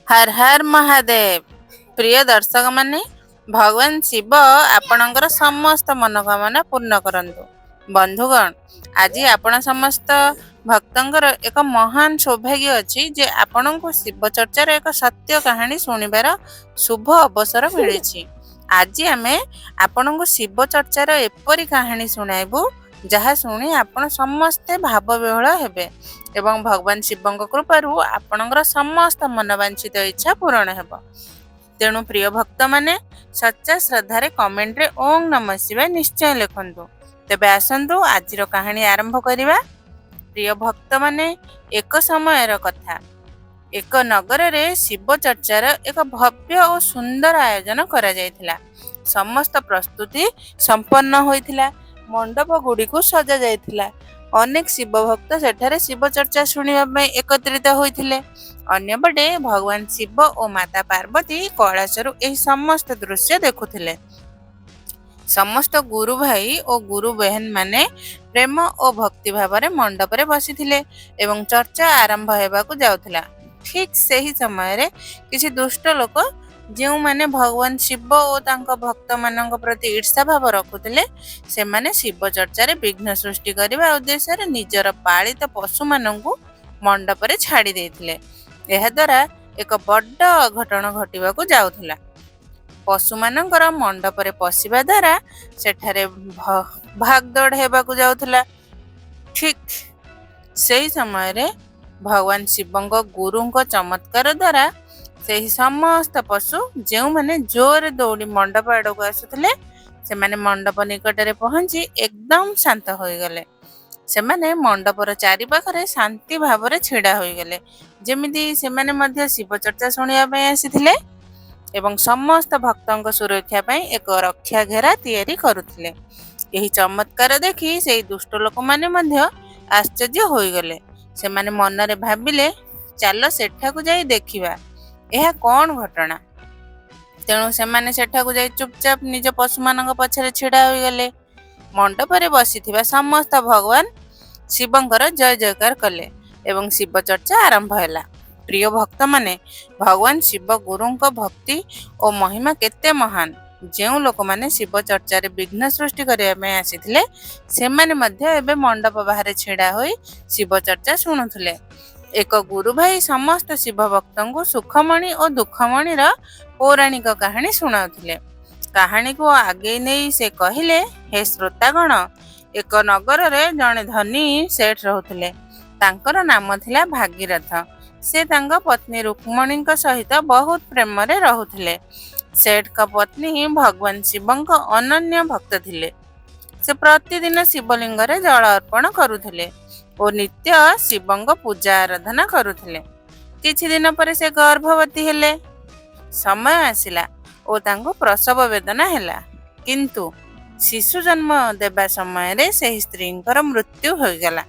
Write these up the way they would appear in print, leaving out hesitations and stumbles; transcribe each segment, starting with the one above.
हर हर महादेव। प्रिय दर्शक माने, भगवान शिव आपणकर समस्त मनोकामना पूर्ण करंतु। बंधुगण, आज आपण समस्त भक्तंकर एक महान सौभाग्य अच्छी जे आपण को शिव चर्चार एक सत्य कहानी शुणिबार शुभ अवसर मिली। आज आमे आपण को शिव चर्चार एपरी कहानी शुणाइबू जहाँ शुणी आपण समस्ते भाव विह्वल हेबे एवं भगवान शिव कृपारू आपणकर समस्त मनोवांछित इच्छा पूरण हेब। तेणु प्रिय भक्त माने सच्चा श्रद्धार कमेंट रे ओं नमः शिवाय निश्चय लिखंतु। तेबे आसंतु आजिर कहानी आरंभ करिबा। प्रिय भक्त माने, एक समयर कथा। एक नगर रे शिव चर्चार एक भव्य और सुंदर आयोजन करा जायथिला। समस्त प्रस्तुति संपन्न होइथिला। मंडप गुडी को सजा जायथिला। अनेक शिव भक्त सेठारे शिव चर्चा शुणिबा पई एकत्रित होइथिले। अन्यपटे भगवान शिव और माता पार्वती कैलाशरू एही समस्त दृश्य देखुथिले। समस्त गुरु भाई और गुरु बहन माने प्रेम और भक्ति भाव रे मंडप रे बसिथिले एवं चर्चा आरंभ हेबाकू जाउथिला। ठीक सही समय रे किछि दुष्ट लोक जो माने भगवान शिव और तांको भक्त मानक प्रति ईर्षा भाव रखुथिले, से माने शिव चर्चा रे विघ्न सृष्टि करबा उद्देश्य रे निजर पालित पशु मानकू मंडप रे छाड़ी देथिले। एहा द्वारा एक बड्ड अघटन घटिबाकू जाउथिला। पशु मानकर मंडप रे पशिबा द्वारा सेठारे भागदौड़ हेबाकू जाउथिला। ठीक सही समय रे भगवान शिवंक गुरुंक चमत्कार द्वारा से समस्त पशु जो माने जोर दौड़ी मंडप आड़क आसुथिले, से माने मंडप निकट रे पहुंची एकदम शांत हो गले। से माने मंडपर चारि पाखरे शांति भाव रे छिड़ा होई गले, जेमिति से माने मध्य शिव चर्चा सुनिया पई आसीथिले एवं समस्त भक्तंक सुरक्षा पई एक रक्षा घेरा तैयारी करुथिले। एही चमत्कार देखि से दुष्ट लोक माने मध्य आश्चर्य होई गले। से माने मन रे भाबिले, चलो सेठाकू जाई देखिबा एहा कौन घटना। तेणु से माने सेठाकू जाई चुपचाप निज पशु मानक पछरे छिड़ा होई गले। मंडप रे बसिथिबा समस्त भगवान शिवंकर जय जयकार कले एवं शिव चर्चा आरंभ हैला। प्रिय भक्त माने, भगवान शिव गुरुंक भक्ति और महिमा केते महान। जो लोक माने शिव चर्चा रे विघ्न सृष्टि करिया में आसीथिले, से माने मध्य एबे मंडप बाहर छिड़ा होई शिव चर्चा शुणुथिले। एक गुरु भाई समस्त शिव भक्तंकु सुखमणि और दुखमणि रा पौराणिक कहानी सुनाउथिले। कहानी को आगे नहीं से कहिले, हे श्रोतागण, एक नगर रे जने धनी सेठ रहुथिले। तांकर नाम थिला भागीरथ। से तांका पत्नी रुक्मणी सहित बहुत प्रेम रे रहुथिले। सेठ का पत्नी भगवान शिवंक अनन्य भक्त थिले। से प्रतिदिन शिवलिंग रे जल अर्पण करुथिले और नित्य शिवंक पूजा आराधना करुथिले। किछि दिन पर से गर्भवती हेले। समय आसिला और तांको प्रसव वेदना हेला, किंतु शिशु जन्म देबा समय रे से स्त्रींकर मृत्यु हो गला।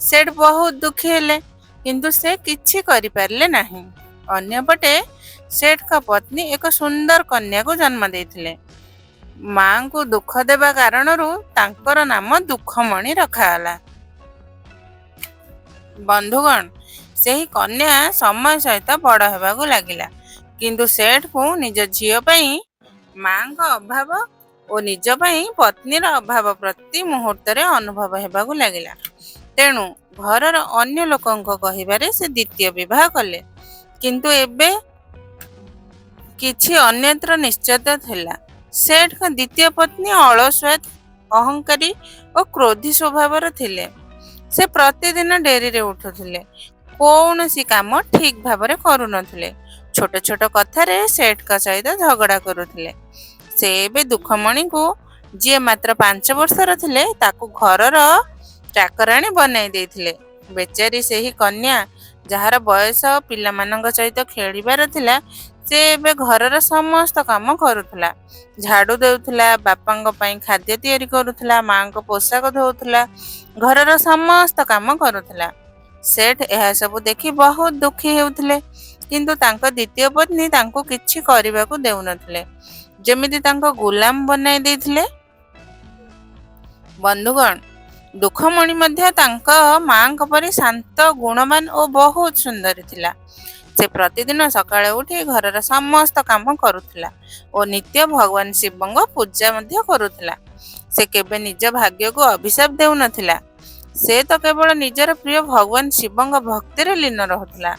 सेठ बहुत दुखी हेले, किंतु से किछि करि पारले नाही। अन्यपटे सेठ का पत्नी एक सुंदर कन्या को जन्म देथिले। मां को दुख देबा कारणरू तांकर नाम दुखमणि रखाला। बंधुगण, सेही कन्या समय सहित बड़ हेबाकू लागिला, किंतु सेठ को निज झियो पई मां का अभाव और निज पई पत्नीर अभाव प्रति मुहूर्त रे अनुभव हेबाकू लागिला। तेणु घरर अन्य लोकंक कहिबारे से द्वितीय विवाह कले, किंतु एबे किछि अन्यत्र निश्चित थिला। सेठ का द्वितीय पत्नी अलसुआ, अहंकारी और क्रोधी स्वभावर थिले। से प्रतिदिन डेरी रे उठुथिले, कौनसी काम ठीक भाବରେ करुनथिले। छोट छोट कथारे सेठ का सहित झगड़ा करुथिले। से एबे दुखमणि को जे मात्र 5 वर्षर थिले ताकू घरर चाकराणी बनाई देथिले। बेचारी सेही कन्या जहार बयस पिला मानक सहित खेलिबार थिला, से एबे घरर समस्त काम करुथला। झाड़ू देउथला, बापांग पई खाद्य तैयारी करुथला, मां को पोशाक धोउथला, घरर समस्त काम करुथला। सेठ एहा सब देखि बहुत दुखी हेउथले, किंतु तांको द्वितीय पत्नी तांको किछि करिबाकू देउनथले, जेमिति तांको गुलाम बनाई देथिले। बंधुगण, दुखमणि मध्य तांको मां परि शांत, गुणवान और बहुत सुंदर थिला। ସେ ପ୍ରତିଦିନ ସକାଳେ ଉଠି ଘରର ସମସ୍ତ କାମ କରୁଥିଲା ଓ ନିତ୍ୟ ଭଗବାନ ଶିବଙ୍କ ପୂଜା ମଧ୍ୟ କରୁଥିଲା। ସେ କେବେ ନିଜ ଭାଗ୍ୟକୁ ଅଭିଶାପ ଦେଉନଥିଲା। ସେ ତ କେବଳ ନିଜର ପ୍ରିୟ ଭଗବାନ ଶିବଙ୍କ ଭକ୍ତିରେ ଲୀନ ରହୁଥିଲା।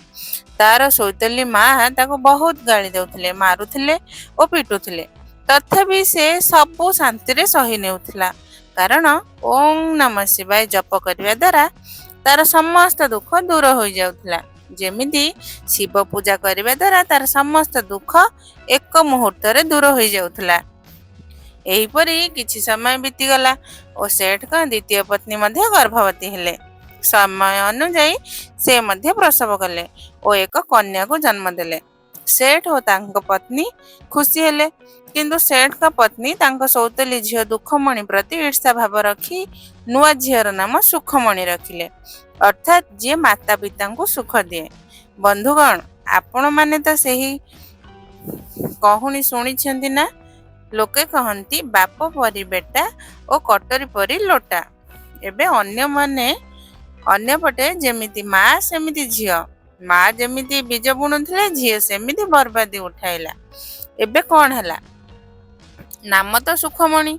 ତାର ସୌତଲି ମା ତାକୁ ବହୁତ ଗାଳି ଦେଉଥିଲେ, ମାରୁଥିଲେ ଓ ପିଟୁଥିଲେ। ତଥାପି ସେ ସବୁ ଶାନ୍ତିରେ ସହି ନେଉଥିଲା, କାରଣ ଓଁ ନମ ଶିବାୟ ଜପ କରିବା ଦ୍ୱାରା ତାର ସମସ୍ତ ଦୁଃଖ ଦୂର ହୋଇଯାଉଥିଲା। ଯେମିତି ଶିବ ପୂଜା କରିବା ଦ୍ୱାରା ତାର ସମସ୍ତ ଦୁଃଖ ଏକ ମୁହୂର୍ତ୍ତରେ ଦୂର ହୋଇଯାଉଥିଲା। ଏହିପରି କିଛି ସମୟ ବିତିଗଲା ଓ ସେଠଙ୍କ ଦ୍ୱିତୀୟ ପତ୍ନୀ ମଧ୍ୟ ଗର୍ଭବତୀ ହେଲେ। ସମୟ ଅନୁଯାୟୀ ସେ ମଧ୍ୟ ପ୍ରସବ କଲେ ଓ ଏକ କନ୍ୟାକୁ ଜନ୍ମ ଦେଲେ। ସେଠ ଓ ତାଙ୍କ ପତ୍ନୀ ଖୁସି ହେଲେ, କିନ୍ତୁ ସେଠଙ୍କ ପତ୍ନୀ ତାଙ୍କ ସୌତଲି ଝିଅ ଦୁଃଖମଣି ପ୍ରତି ଈର୍ଷା ଭାବ ରଖି ନୂଆ ଝିଅର ନାମ ସୁଖମଣି ରଖିଲେ, ଅର୍ଥାତ୍ ଯିଏ ମାତା ପିତାଙ୍କୁ ସୁଖ ଦିଏ। ବନ୍ଧୁଗଣ, ଆପଣମାନେ ତ ସେହି କହୁଣି ଶୁଣିଛନ୍ତି ନା? ଲୋକେ କହନ୍ତି ବାପ ପରି ବେଟା ଓ କଟରୀ ପରି ଲୋଟା। ଏବେ ଅନ୍ୟପଟେ ଯେମିତି ମା ସେମିତି ଝିଅ। ମା ଯେମିତି ବୀଜ ବୁଣୁଥିଲେ, ଝିଅ ସେମିତି ବର୍ବାଦୀ ଉଠାଇଲା। ଏବେ କ'ଣ ହେଲା? ନାମ ତ ସୁଖମଣି,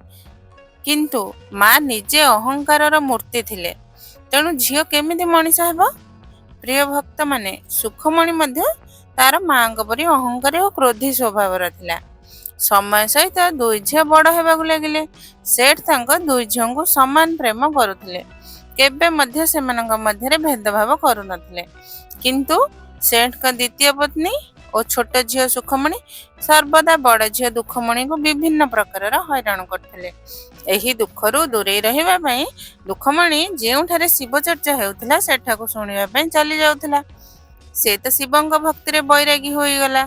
କିନ୍ତୁ ମା ନିଜେ ଅହଙ୍କାରର ମୂର୍ତ୍ତି ଥିଲେ। ତେଣୁ ଝିଅ କେମିତି ମଣିଷ ହେବ? ପ୍ରିୟ ଭକ୍ତମାନେ, ସୁଖମଣି ମଧ୍ୟ ତାର ମାଙ୍କ ପରି ଅହଙ୍କାରୀ ଓ କ୍ରୋଧୀ ସ୍ୱଭାବର ଥିଲା। ସମୟ ସହିତ ଦୁଇ ଝିଅ ବଡ଼ ହେବାକୁ ଲାଗିଲେ। ସେଠ ତାଙ୍କ ଦୁଇ ଝିଅଙ୍କୁ ସମାନ ପ୍ରେମ କରୁଥିଲେ, କେବେ ମଧ୍ୟ ସେମାନଙ୍କ ମଧ୍ୟରେ ଭେଦଭାବ କରୁନଥିଲେ। କିନ୍ତୁ ସେଠଙ୍କ ଦ୍ୱିତୀୟ ପତ୍ନୀ ଓ ଛୋଟ ଝିଅ ସୁଖମଣି ସର୍ବଦା ବଡ଼ ଝିଅ ଦୁଃଖମଣିଙ୍କୁ ବିଭିନ୍ନ ପ୍ରକାରର ହଇରାଣ କରୁଥିଲେ। ଏହି ଦୁଃଖରୁ ଦୂରେଇ ରହିବା ପାଇଁ ଦୁଃଖମଣି ଯେଉଁଠାରେ ଶିବ ଚର୍ଚ୍ଚା ହେଉଥିଲା ସେଠାକୁ ଶୁଣିବା ପାଇଁ ଚାଲି ଯାଉଥିଲା। ସେ ତ ଶିବଙ୍କ ଭକ୍ତିରେ ବୈରାଗୀ ହୋଇଗଲା।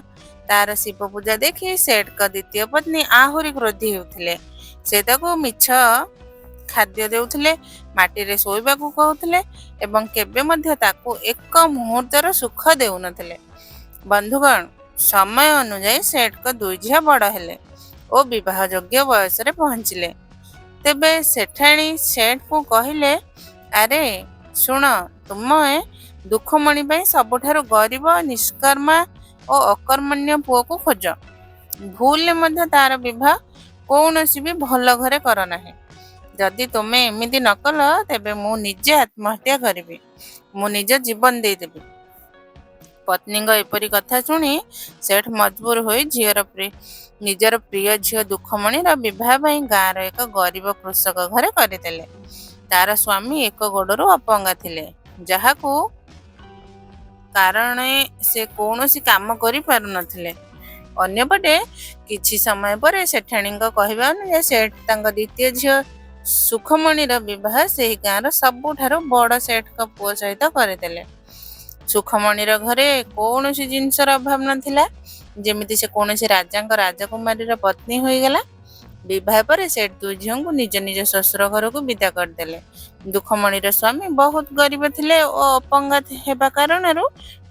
ତାର ଶିବ ପୂଜା ଦେଖି ସେଠଙ୍କ ଦ୍ୱିତୀୟ ପତ୍ନୀ ଆହୁରି କ୍ରୋଧୀ ହେଉଥିଲେ। ସେ ତାକୁ ମିଛ ଖାଦ୍ୟ ଦେଉଥିଲେ, ମାଟିରେ ଶୋଇବାକୁ କହୁଥିଲେ ଏବଂ କେବେ ମଧ୍ୟ ତାକୁ ଏକ ମୁହୂର୍ତ୍ତର ସୁଖ ଦେଉନଥିଲେ। ବନ୍ଧୁଗଣ, ସମୟ ଅନୁଯାୟୀ ସେଠଙ୍କ ଦୁଇ ଝିଅ ବଡ଼ ହେଲେ ଓ ବିବାହ ଯୋଗ୍ୟ ବୟସରେ ପହଞ୍ଚିଲେ। ତେବେ ସେଠାଣୀ ସେଠଙ୍କୁ କହିଲେ, ଆରେ ଶୁଣ, ତୁମେ ଦୁଃଖମଣି ପାଇଁ ସବୁଠାରୁ ଗରିବ, ନିଷ୍କର୍ମା ଓ ଅକର୍ମଣ୍ୟ ପୁଅକୁ ଖୋଜ। ଭୁଲରେ ମଧ୍ୟ ତାର ବିବାହ କୌଣସି ବି ଭଲ ଘରେ କର ନାହିଁ। ଯଦି ତୁମେ ଏମିତି ନ କଲ, ତେବେ ମୁଁ ନିଜେ ଆତ୍ମହତ୍ୟା କରିବି, ମୁଁ ନିଜ ଜୀବନ ଦେଇଦେବି। ପତ୍ନୀଙ୍କ ଏପରି କଥା ଶୁଣି ସେଠ ମଜବୁର ହୋଇ ନିଜର ପ୍ରିୟ ଝିଅ ଦୁଃଖମଣିର ବିବାହ ପାଇଁ ଗାଁର ଏକ ଗରିବ କୃଷକ ଘରେ କରିଦେଲେ। ତାର ସ୍ୱାମୀ ଏକ ଗୋଡ଼ରୁ ଅପଙ୍ଗା ଥିଲେ, ଯାହାକୁ କାରଣେ ସେ କୌଣସି କାମ କରିପାରୁନଥିଲେ। ଅନ୍ୟପଟେ କିଛି ସମୟ ପରେ ସେଠାଣୀଙ୍କ କହିବା ଅନୁଯାୟୀ ସେଠ ତାଙ୍କ ଦ୍ୱିତୀୟ ଝିଅ ସୁଖମଣିର ବିବାହ ସେହି ଗାଁର ସବୁଠାରୁ ବଡ଼ ସେଠଙ୍କ ପୁଅ ସହିତ କରିଦେଲେ। ସୁଖମଣିର ଘରେ କୌଣସି ଜିନିଷର ଅଭାବ ନଥିଲା, ଯେମିତି ସେ କୌଣସି ରାଜାଙ୍କ ରାଜକୁମାରୀର ପତ୍ନୀ ହୋଇଗଲା। ବିବାହ ପରେ ସେଠ ଦୁଇ ଝିଅଙ୍କୁ ନିଜ ନିଜ ଶ୍ୱଶୁର ଘରକୁ ବିଦା କରିଦେଲେ। ଦୁଃଖମଣିର ସ୍ୱାମୀ ବହୁତ ଗରିବ ଥିଲେ ଓ ଅପଙ୍ଗା ହେବା କାରଣରୁ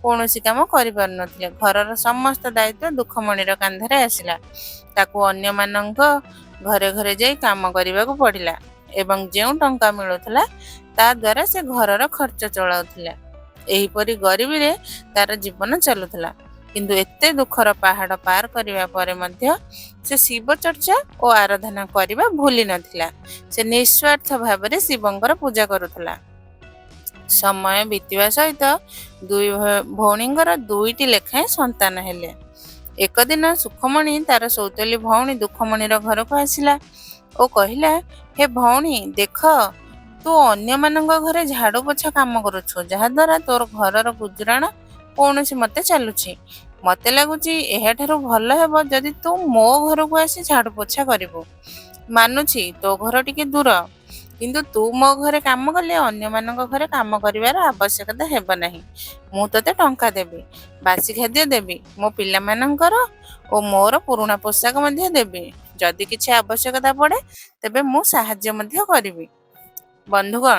କୌଣସି କାମ କରିପାରୁନଥିଲେ। ଘରର ସମସ୍ତ ଦାୟିତ୍ୱ ଦୁଃଖମଣିର କାନ୍ଧରେ ଆସିଲା। ତାକୁ ଅନ୍ୟମାନଙ୍କ ଘରେ ଘରେ ଯାଇ କାମ କରିବାକୁ ପଡ଼ିଲା ଏବଂ ଯେଉଁ ଟଙ୍କା ମିଳୁଥିଲା ତା ଦ୍ୱାରା ସେ ଘରର ଖର୍ଚ୍ଚ ଚଳାଉଥିଲା। ଏହିପରି ଗରିବୀରେ ତାର ଜୀବନ ଚାଲୁଥିଲା। କିନ୍ତୁ ଏତେ ଦୁଃଖର ପାହାଡ଼ ପାର କରିବା ପରେ ମଧ୍ୟ ସେ ଶିବ ଚର୍ଚ୍ଚା ଓ ଆରାଧନା କରିବା ଭୁଲି ନଥିଲା। ସେ ନିଃସ୍ୱାର୍ଥ ଭାବରେ ଶିବଙ୍କର ପୂଜା କରୁଥିଲା। ସମୟ ବିତିବା ସହିତ ଦୁଇ ଭଉଣୀଙ୍କର ଦୁଇଟି ଲେଖାଏଁ ସନ୍ତାନ ହେଲେ। ଏକ ଦିନ ସୁଖମଣି ତାର ସୌତଲି ଭଉଣୀ ଦୁଃଖମଣିର ଘରକୁ ଆସିଲା ଓ କହିଲା, ହେ ଭଉଣୀ, ଦେଖ, ତୁ ଅନ୍ୟମାନଙ୍କ ଘରେ ଝାଡୁ ପୋଛା କାମ କରୁଛୁ, ଯାହାଦ୍ୱାରା ତୋର ଘରର ଗୁଜୁରାଣ କୌଣସି ମତେ ଚାଲୁଛି। ମତେ ଲାଗୁଛି ଏହାଠାରୁ ଭଲ ହେବ ଯଦି ତୁ ମୋ ଘରକୁ ଆସି ଝାଡୁ ପୋଛା କରିବୁ। ମାନୁଛି ତୋ ଘର ଟିକେ ଦୂର, କିନ୍ତୁ ତୁ ମୋ ଘରେ କାମ କଲେ ଅନ୍ୟମାନଙ୍କ ଘରେ କାମ କରିବାର ଆବଶ୍ୟକତା ହେବ ନାହିଁ। ମୁଁ ତୋତେ ଟଙ୍କା ଦେବି, ବାସି ଖାଦ୍ୟ ଦେବି, ମୋ ପିଲାମାନଙ୍କର ଓ ମୋର ପୁରୁଣା ପୋଷାକ ମଧ୍ୟ ଦେବି। ଯଦି କିଛି ଆବଶ୍ୟକତା ପଡ଼େ ତେବେ ମୁଁ ସାହାଯ୍ୟ ମଧ୍ୟ କରିବି। ବନ୍ଧୁଗଣ,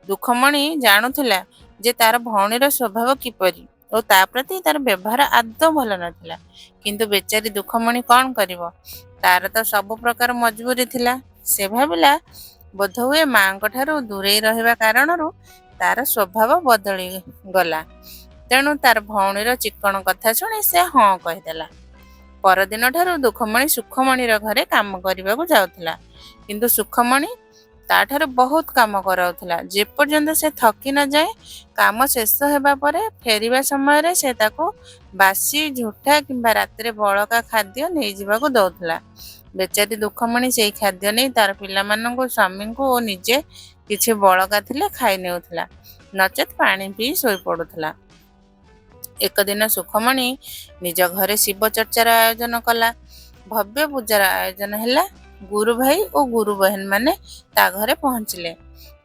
ଦୁଃଖମଣି ଜାଣୁଥିଲା ଯେ ତାର ଭଉଣୀର ସ୍ୱଭାବ କିପରି ଓ ତା ପ୍ରତି ତାର ବ୍ୟବହାର ଆଦୌ ଭଲ ନଥିଲା। କିନ୍ତୁ ବେଚାରୀ ଦୁଃଖମଣି କ'ଣ କରିବ? ତାର ତ ସବୁ ପ୍ରକାର ମଜବୁରି ଥିଲା। ସେ ଭାବିଲା, ବୋଧହୁଏ ମାଙ୍କ ଠାରୁ ଦୂରେଇ ରହିବା କାରଣରୁ ତାର ସ୍ୱଭାବ ବଦଳି ଗଲା। ତେଣୁ ତାର ଭଉଣୀର ଚିକ୍କଣ କଥା ଶୁଣି ସେ ହଁ କହିଦେଲା। ପରଦିନ ଠାରୁ ଦୁଃଖମଣି ସୁଖମଣିର ଘରେ କାମ କରିବାକୁ ଯାଉଥିଲା। କିନ୍ତୁ ସୁଖମଣି ତାଠାରୁ ବହୁତ କାମ କରାଉଥିଲା। ଯେପର୍ଯ୍ୟନ୍ତ ସେ ଥକି ନଯାଏ, କାମ ଶେଷ ହେବା ପରେ ଫେରିବା ସମୟରେ ସେ ତାକୁ ବାସି, ଝୁଠା କିମ୍ବା ରାତିରେ ବଳକା ଖାଦ୍ୟ ନେଇଯିବାକୁ ଦଉଥିଲା। ବେଚାରୀ ଦୁଃଖମଣି ସେଇ ଖାଦ୍ୟ ନେଇ ତାର ପିଲାମାନଙ୍କୁ, ସ୍ୱାମୀଙ୍କୁ ଓ ନିଜେ କିଛି ବଳକା ଥିଲେ ଖାଇ ନେଉଥିଲା, ନଚେତ୍ ପାଣି ପିଇ ଶୋଇପଡୁଥିଲା। ଏକ ଦିନ ସୁଖମଣି ନିଜ ଘରେ ଶିବ ଚର୍ଚ୍ଚାର ଆୟୋଜନ କଲା। ଭବ୍ୟ ପୂଜାର ଆୟୋଜନ ହେଲା। ଗୁରୁ ଭାଇ ଓ ଗୁରୁ ବହେନ ମାନେ ତା ଘରେ ପହଞ୍ଚିଲେ।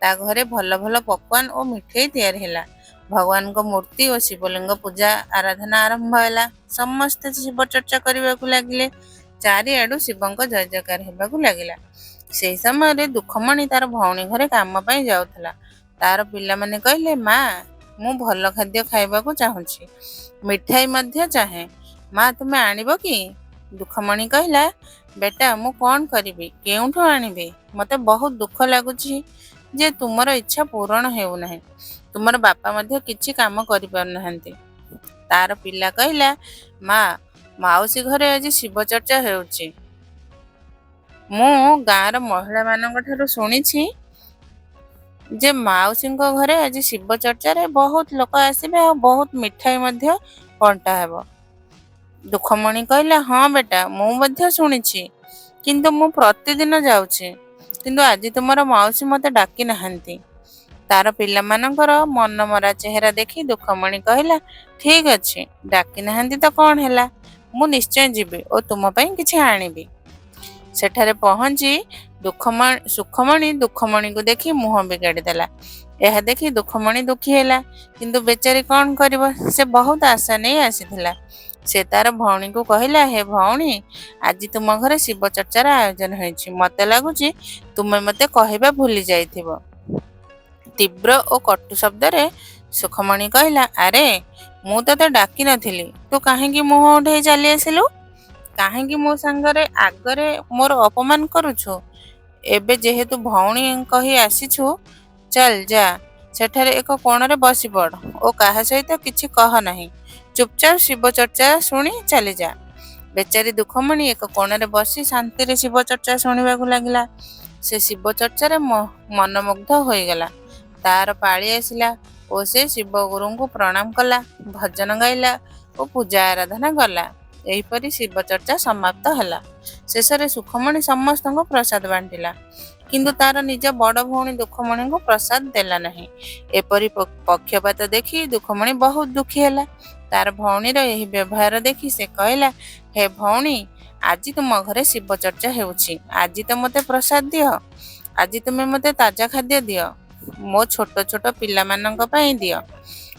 ତା ଘରେ ଭଲ ଭଲ ପକୱାନ ଓ ମିଠେଇ ତିଆରି ହେଲା। ଭଗବାନଙ୍କ ମୂର୍ତ୍ତି ଓ ଶିବଲିଙ୍ଗ ପୂଜା ଆରାଧନା ଆରମ୍ଭ ହେଲା। ସମସ୍ତେ ଶିବ ଚର୍ଚ୍ଚା କରିବାକୁ ଲାଗିଲେ। ଚାରିଆଡୁ ଶିବଙ୍କ ଜୟ ଜୟକାର ହେବାକୁ ଲାଗିଲା। ସେହି ସମୟରେ ଦୁଃଖମଣି ତାର ଭଉଣୀ ଘରେ କାମ ପାଇଁ ଯାଉଥିଲା। ତାର ପିଲାମାନେ କହିଲେ, ମା, ମୁଁ ଭଲ ଖାଦ୍ୟ ଖାଇବାକୁ ଚାହୁଁଛି, ମିଠାଇ ମଧ୍ୟ ଚାହେଁ। ମା, ତୁମେ ଆଣିବ କି? ଦୁଃଖମଣି କହିଲା, ବେଟା, ମୁଁ କ'ଣ କରିବି, କେଉଁଠୁ ଆଣିବି? ମୋତେ ବହୁତ ଦୁଃଖ ଲାଗୁଛି ଯେ ତୁମର ଇଚ୍ଛା ପୂରଣ ହେଉନାହିଁ। ତୁମର ବାପା ମଧ୍ୟ କିଛି କାମ କରିପାରୁନାହାନ୍ତି। ତାର ପିଲା କହିଲା, ମା, ମାଉସୀ ଘରେ ଆଜି ଶିବ ଚର୍ଚ୍ଚା ହେଉଛି। ମୁଁ ଗାଁର ମହିଳାମାନଙ୍କ ଠାରୁ ଶୁଣିଛି ଯେ ମାଉସୀଙ୍କ ଘରେ ଆଜି ଶିବ ଚର୍ଚ୍ଚାରେ ବହୁତ ଲୋକ ଆସିବେ ଆଉ ବହୁତ ମିଠାଇ ମଧ୍ୟ ବଣ୍ଟା ହେବ। ଦୁଃଖମଣି କହିଲା, ହଁ ବେଟା, ମୁଁ ମଧ୍ୟ ଶୁଣିଛି, କିନ୍ତୁ ମୁଁ ପ୍ରତିଦିନ ଯାଉଛି। କିନ୍ତୁ ଆଜି ତୁମର ମାଉସୀ ମୋତେ ଡାକି ନାହାନ୍ତି। ତାର ପିଲାମାନଙ୍କର ମନମରା ଚେହେରା ଦେଖି ଦୁଃଖମଣି କହିଲା, ଠିକ ଅଛି, ଡାକି ନାହାନ୍ତି ତ କ'ଣ ହେଲା, ମୁଁ ନିଶ୍ଚୟ ଯିବି ଓ ତୁମ ପାଇଁ କିଛି ଆଣିବି। ସେଠାରେ ପହଞ୍ଚି ସୁଖମଣି ଦୁଃଖମଣିକୁ ଦେଖି ମୁହଁ ବିଗାଡ଼ି ଦେଲା। ଏହା ଦେଖି ଦୁଃଖମଣି ଦୁଃଖୀ ହେଲା। କିନ୍ତୁ ବେଚାରୀ କ'ଣ କରିବ, ସେ ବହୁତ ଆଶା ନେଇ ଆସିଥିଲା। ସେ ତାର ଭଉଣୀକୁ କହିଲା, ହେ ଭଉଣୀ, ଆଜି ତୁମ ଘରେ ଶିବ ଚର୍ଚ୍ଚାର ଆୟୋଜନ ହୋଇଛି। ମୋତେ ଲାଗୁଛି ତୁମେ ମୋତେ କହିବା ଭୁଲି ଯାଇଥିବ। ତୀବ୍ର ଓ କଟୁ ଶବ୍ଦରେ ସୁଖମଣି କହିଲା, ଆରେ, ମୁଁ ତୋତେ ଡାକି ନଥିଲି, ତୁ କାହିଁକି ମୁହଁ ଉଠେଇ ଚାଲି ଆସିଲୁ? କାହିଁକି ମୋ ସାଙ୍ଗରେ ଆଗରେ ମୋର ଅପମାନ କରୁଛୁ? ଏବେ ଯେହେତୁ ଭଉଣୀ କହି ଆସିଛୁ, ଚାଲ ଯା, ସେଠାରେ ଏକ କୋଣରେ ବସି ପଡ଼ ଓ କାହା ସହିତ କିଛି କହ ନାହିଁ। ଚୁପଚାପ ଶିବ ଚର୍ଚ୍ଚା ଶୁଣି ଚାଲିଯା। ବେଚାରୀ ଦୁଃଖମଣି ଏକ କୋଣରେ ବସି ଶାନ୍ତିରେ ଶିବ ଚର୍ଚ୍ଚା ଶୁଣିବାକୁ ଲାଗିଲା। ସେ ଶିବ ଚର୍ଚ୍ଚାରେ ମନମୁଗ୍ଧ ହୋଇଗଲା। ତାର ପାଳି ଆସିଲା ଓ ସେ ଶିବ ଗୁରୁଙ୍କୁ ପ୍ରଣାମ କଲା, ଭଜନ ଗାଇଲା ଓ ପୂଜା ଆରାଧନା କଲା। ଏହିପରି ଶିବ ଚର୍ଚ୍ଚା ସମାପ୍ତ ହେଲା। ଶେଷରେ ସୁଖମଣି ସମସ୍ତଙ୍କୁ ପ୍ରସାଦ ବାଣ୍ଟିଲା, କିନ୍ତୁ ତାର ନିଜ ବଡ଼ ଭଉଣୀ ଦୁଃଖମଣିଙ୍କୁ ପ୍ରସାଦ ଦେଲା ନାହିଁ। ଏପରି ପକ୍ଷପାତ ଦେଖି ଦୁଃଖମଣି ବହୁତ ଦୁଃଖୀ ହେଲା। ତାର ଭଉଣୀର ଏହି ବ୍ୟବହାର ଦେଖି ସେ କହିଲା, ହେ ଭଉଣୀ, ଆଜି ତୁମ ଘରେ ଶିବ ଚର୍ଚ୍ଚା ହେଉଛି। ଆଜି ତ ମୋତେ ପ୍ରସାଦ ଦିଅ। ଆଜି ତୁମେ ମୋତେ ତାଜା ଖାଦ୍ୟ ଦିଅ। ମୋ ଛୋଟ ଛୋଟ ପିଲାମାନଙ୍କ ପାଇଁ ଦିଅ।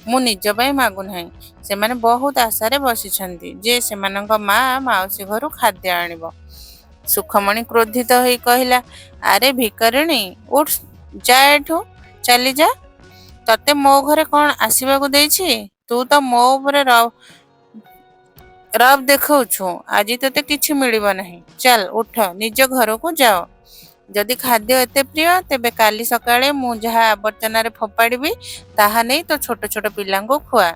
ମୁଁ ନିଜ ପାଇଁ ମାଗୁନାହିଁ। ସେମାନେ ବହୁତ ଆଶାରେ ବସିଛନ୍ତି ଯେ ସେମାନଙ୍କ ମା ମାଉସୀ ଘରୁ ଖାଦ୍ୟ ଆଣିବ। ସୁଖମଣି କ୍ରୋଧିତ ହୋଇ କହିଲା, ଆରେ ଭିକାରିଣୀ, ଉଠ, ଯା ଏଠୁ, ଚାଲିଯା। ତତେ ମୋ ଘରେ କ'ଣ ଆସିବାକୁ ଦେଇଛି? ତୁ ତ ମୋ ଉପରେ ରବ ଦେଖାଉଛୁ। ଆଜି ତତେ କିଛି ମିଳିବ ନାହିଁ। ଚାଲ, ଉଠ, ନିଜ ଘରକୁ ଯାଅ। ଯଦି ଖାଦ୍ୟ ଏତେ ପ୍ରିୟ, ତେବେ କାଲି ସକାଳେ ମୁଁ ଯାହା ଆବର୍ଜନାରେ ଫୋପାଡ଼ିବି ତାହା ନେଇ ତୋ ଛୋଟ ଛୋଟ ପିଲାଙ୍କୁ ଖୁଆ।